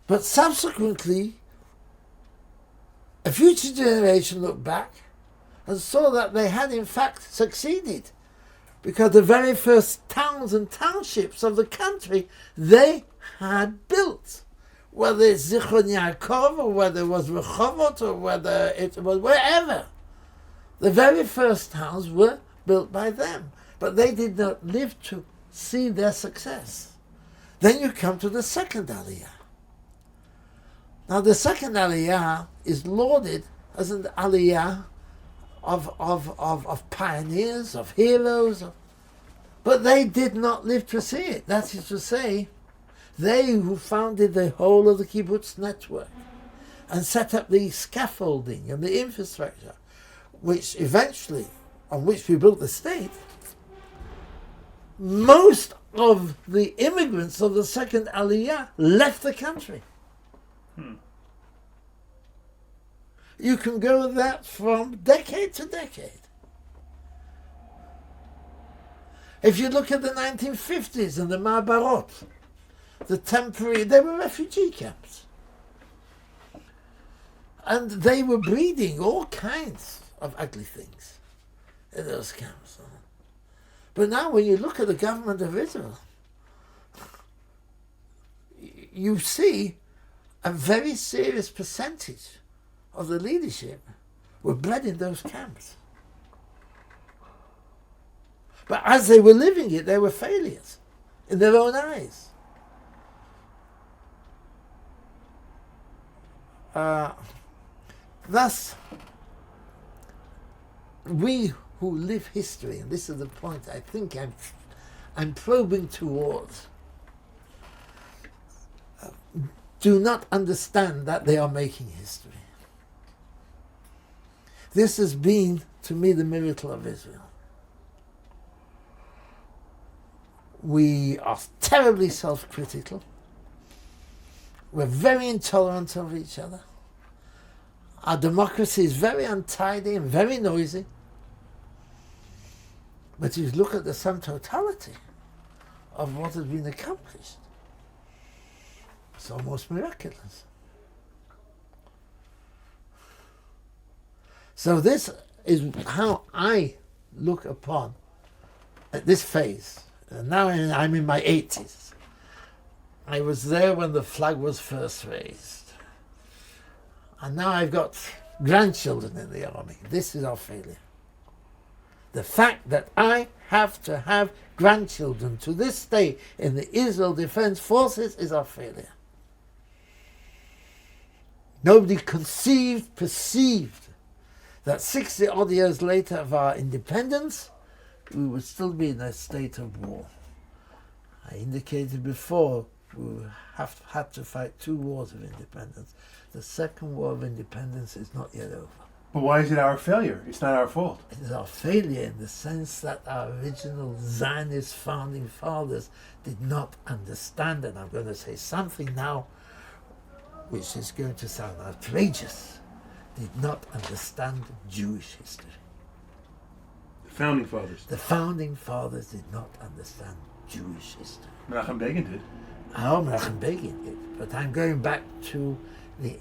But subsequently, a future generation looked back and saw that they had in fact succeeded, because the very first towns and townships of the country they had built, whether it's Zichron Yaakov or whether it was Rehovot or whether it was wherever. The very first towns were built by them, but they did not live to see their success. Then you come to the second Aliyah. Now the second Aliyah is lauded as an Aliyah of pioneers, of heroes, but they did not live to see it. That is to say, they who founded the whole of the Kyboots network and set up the scaffolding and the infrastructure, which eventually, on which we built the state, most of the immigrants of the second Aliyah left the country. You can go that from decade to decade. If you look at the 1950s and the Ma'abarot, they were refugee camps. And they were breeding all kinds of ugly things in those camps. But now when you look at the government of Israel, you see a very serious percentage of the leadership were bred in those camps. But as they were living it, they were failures in their own eyes. Thus, we who live history, and this is the point I think I'm probing towards, do not understand that they are making history. This has been, to me, the miracle of Israel. We are terribly self-critical. We're very intolerant of each other. Our democracy is very untidy and very noisy. But you look at the sum totality of what has been accomplished, it's almost miraculous. So this is how I look upon at this phase, and now I'm in my 80s. I was there when the flag was first raised. And now I've got grandchildren in the army. This is our failure. The fact that I have to have grandchildren to this day in the Israel Defense Forces is our failure. Nobody perceived that 60 odd years later of our independence, we would still be in a state of war. I indicated before, we had to fight 2 wars of independence. The second war of independence is not yet over. But why is it our failure? It's not our fault. It is our failure in the sense that our original Zionist founding fathers did not understand, and I'm going to say something now which is going to sound outrageous, did not understand Jewish history. The founding fathers. The founding fathers did not understand Jewish history. Menachem Begin did. Oh, Menachem Begin did. But I'm going back to the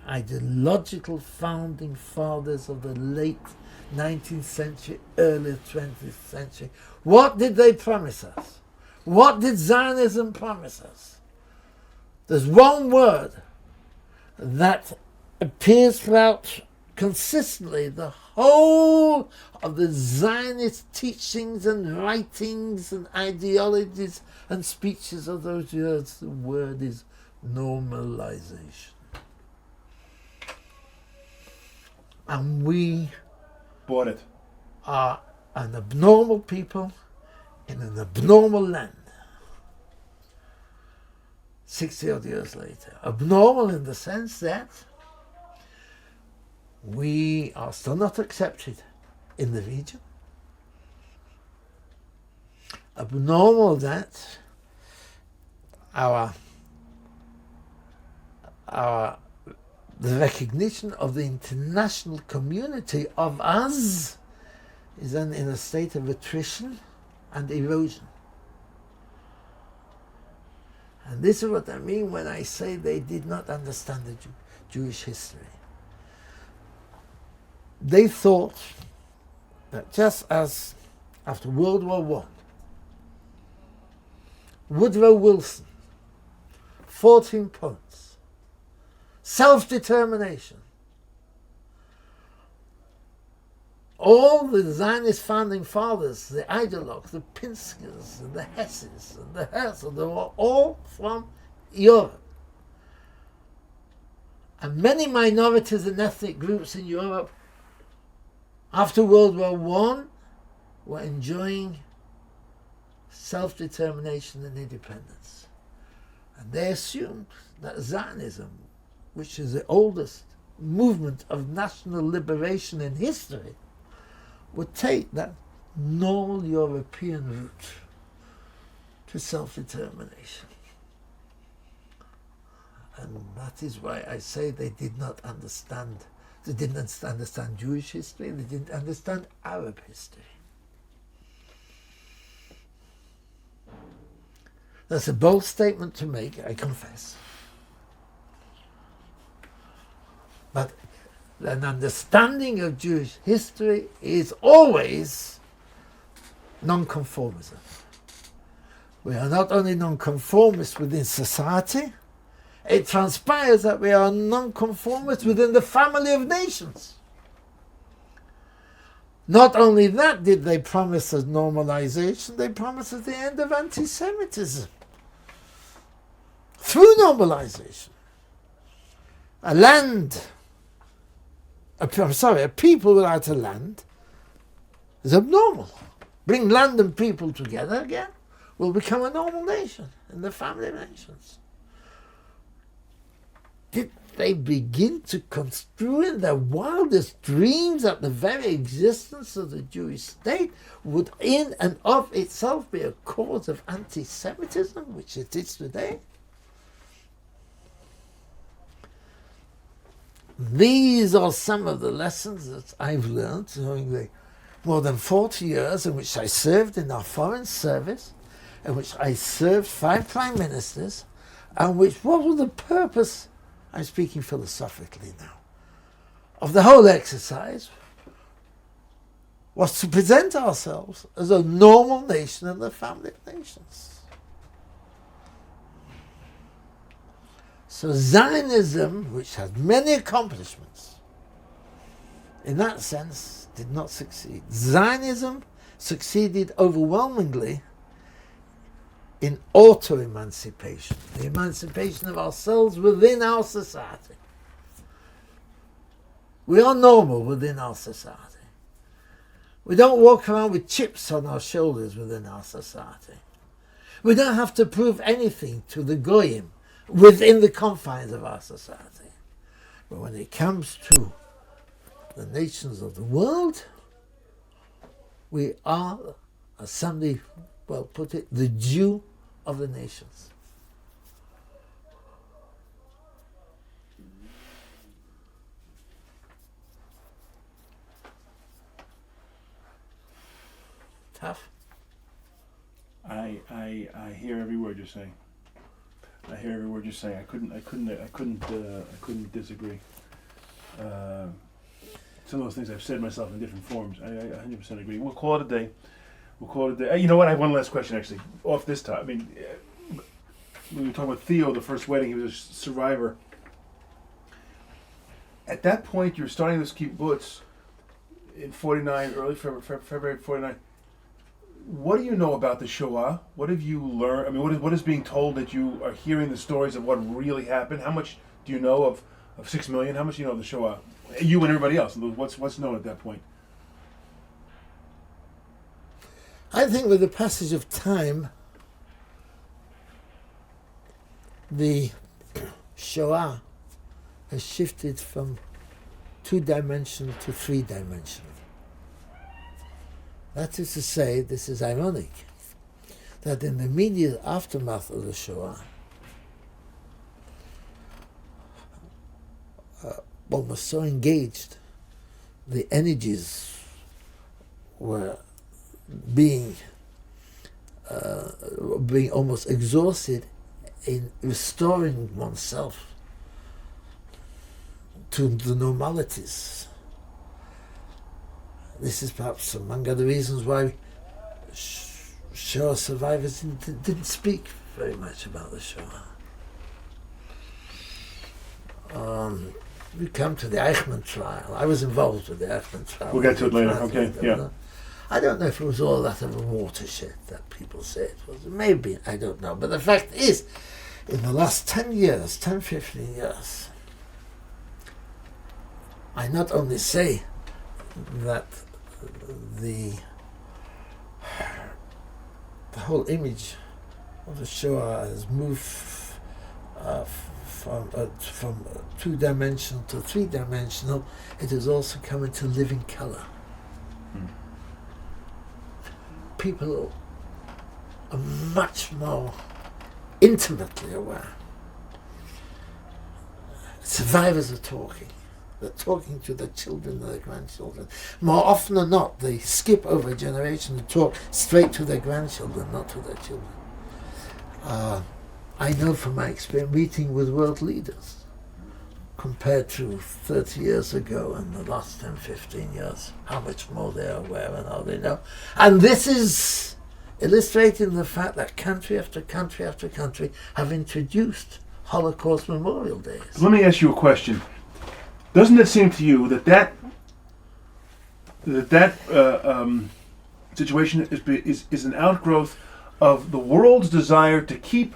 ideological founding fathers of the late 19th century, early 20th century. What did they promise us? What did Zionism promise us? There's one word that appears throughout consistently the whole of the Zionist teachings and writings and ideologies and speeches of those years. The word is normalization. And we bought it. Are an abnormal people in an abnormal land. 60 odd years later. Abnormal in the sense that we are still not accepted in the region. Abnormal that the recognition of the international community of us is then in a state of attrition and erosion. And this is what I mean when I say they did not understand the Jewish history. They thought that just as after World War I, Woodrow Wilson, 14 points, self-determination, all the Zionist founding fathers, the ideologues, the Pinskers, and the Hesses, and the Herzl, they were all from Europe. And many minorities and ethnic groups in Europe, after World War I, were enjoying self-determination and independence. And they assumed that Zionism, which is the oldest movement of national liberation in history, would take that normal European route to self-determination. And that is why I say they did not understand. They didn't understand Jewish history, they didn't understand Arab history. That's a bold statement to make, I confess. But an understanding of Jewish history is always nonconformism. We are not only nonconformists within society, it transpires that we are nonconformists within the family of nations. Not only that did they promise us normalization, they promised us the end of anti-Semitism. Through normalization. A people without a land is abnormal. Bring land and people together again, we'll become a normal nation in the family of nations. Did they begin to construe in their wildest dreams that the very existence of the Jewish state would in and of itself be a cause of anti-Semitism, which it is today? These are some of the lessons that I've learned during the more than 40 years in which I served in our foreign service, in which I served 5 prime ministers, and what was the purpose, I'm speaking philosophically now, of the whole exercise was to present ourselves as a normal nation in the family of nations. So Zionism, which had many accomplishments, in that sense, did not succeed. Zionism succeeded overwhelmingly in auto-emancipation, the emancipation of ourselves within our society. We are normal within our society. We don't walk around with chips on our shoulders within our society. We don't have to prove anything to the goyim within the confines of our society. But when it comes to the nations of the world, we are, as somebody well put it, the Jew of the nations. Tough. I hear every word you're saying. I hear every word you're saying. I couldn't disagree. Some of those things I've said myself in different forms. I 100% agree. We'll call it a day. You know what? I have one last question actually. Off this top. I mean, we were talking about Theo, the first wedding. He was a survivor. At that point, you were starting this kibbutz in 49, early February 49. What do you know about the Shoah? What have you learned? I mean, what is being told that you are hearing the stories of what really happened? How much do you know of 6 million? How much do you know of the Shoah? You and everybody else. What's known at that point? I think with the passage of time, the Shoah has shifted from 2-dimensional to 3-dimensional. That is to say, this is ironic, that in the immediate aftermath of the Shoah, one was so engaged, the energies were being almost exhausted in restoring oneself to the normalities. This is perhaps among other reasons why Shoah survivors didn't speak very much about the Shoah. We come to the Eichmann trial. I was involved with the Eichmann trial. We'll get to it later. Okay, yeah. I don't know if it was all that of a watershed that people say it was. Maybe, I don't know. But the fact is, in the last 10 years, 10, 15 years, I not only say that the whole image of the Shoah has moved from 2-dimensional to 3-dimensional, it has also come into living color. People are much more intimately aware. Survivors are talking. They're talking to their children and their grandchildren. More often than not, they skip over a generation and talk straight to their grandchildren, not to their children. I know from my experience meeting with world leaders, compared to 30 years ago and the last 10, 15 years, how much more they are aware and how they know. And this is illustrating the fact that country after country after country have introduced Holocaust Memorial Days. Let me ask you a question. Doesn't it seem to you that situation is an outgrowth of the world's desire to keep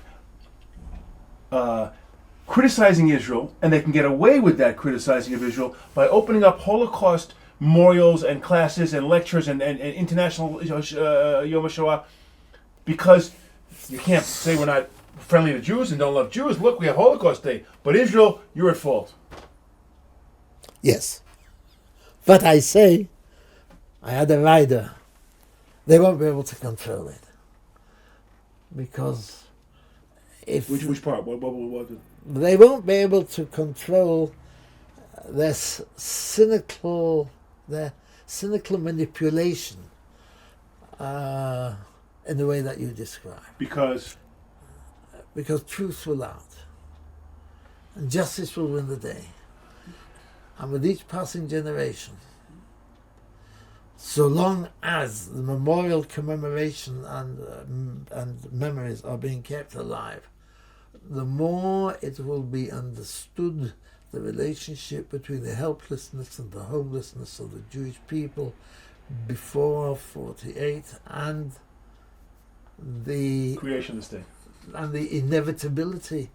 criticizing Israel, and they can get away with that criticizing of Israel by opening up Holocaust memorials and classes and lectures and international Yom HaShoah, because you can't say we're not friendly to Jews and don't love Jews. Look, we have Holocaust Day, but Israel, you're at fault. Yes. But I say, I had a rider. They won't be able to control it. Because if... Which part? What? They won't be able to control their cynical manipulation in the way that you describe. Because truth will out. And justice will win the day. And with each passing generation, so long as the memorial commemoration and memories are being kept alive, the more it will be understood the relationship between the helplessness and the homelessness of the Jewish people before 48 and the creation of the state and the inevitability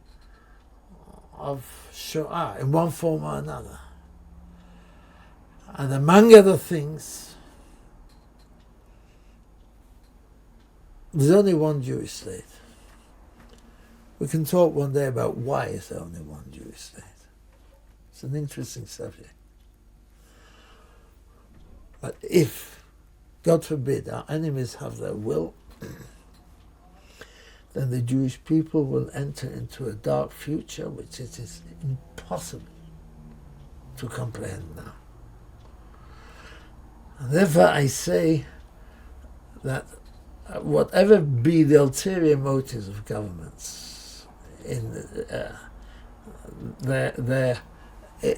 of Shoah in one form or another. And among other things, there's only one Jewish state. We can talk one day about why is there only one Jewish state. It's an interesting subject. But if, God forbid, our enemies have their will, then the Jewish people will enter into a dark future which it is impossible to comprehend now. And therefore I say that whatever be the ulterior motives of governments, it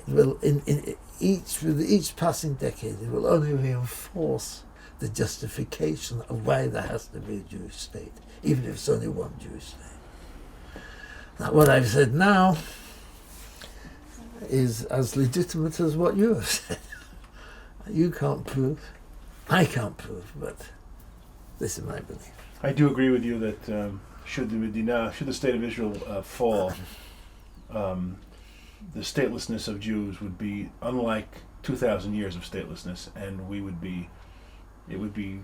will with each passing decade it will only reinforce the justification of why there has to be a Jewish state, even if it's only one Jewish state. Now, what I've said now is as legitimate as what you have said. You can't prove, I can't prove, but this is my belief. I do agree with you that should the state of Israel fall, the statelessness of Jews would be unlike 2,000 years of statelessness, and it would be,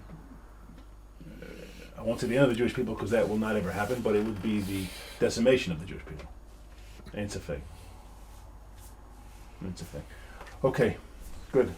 I won't say the end of the Jewish people because that will not ever happen, but it would be the decimation of the Jewish people. Ain't a thing. Okay, good.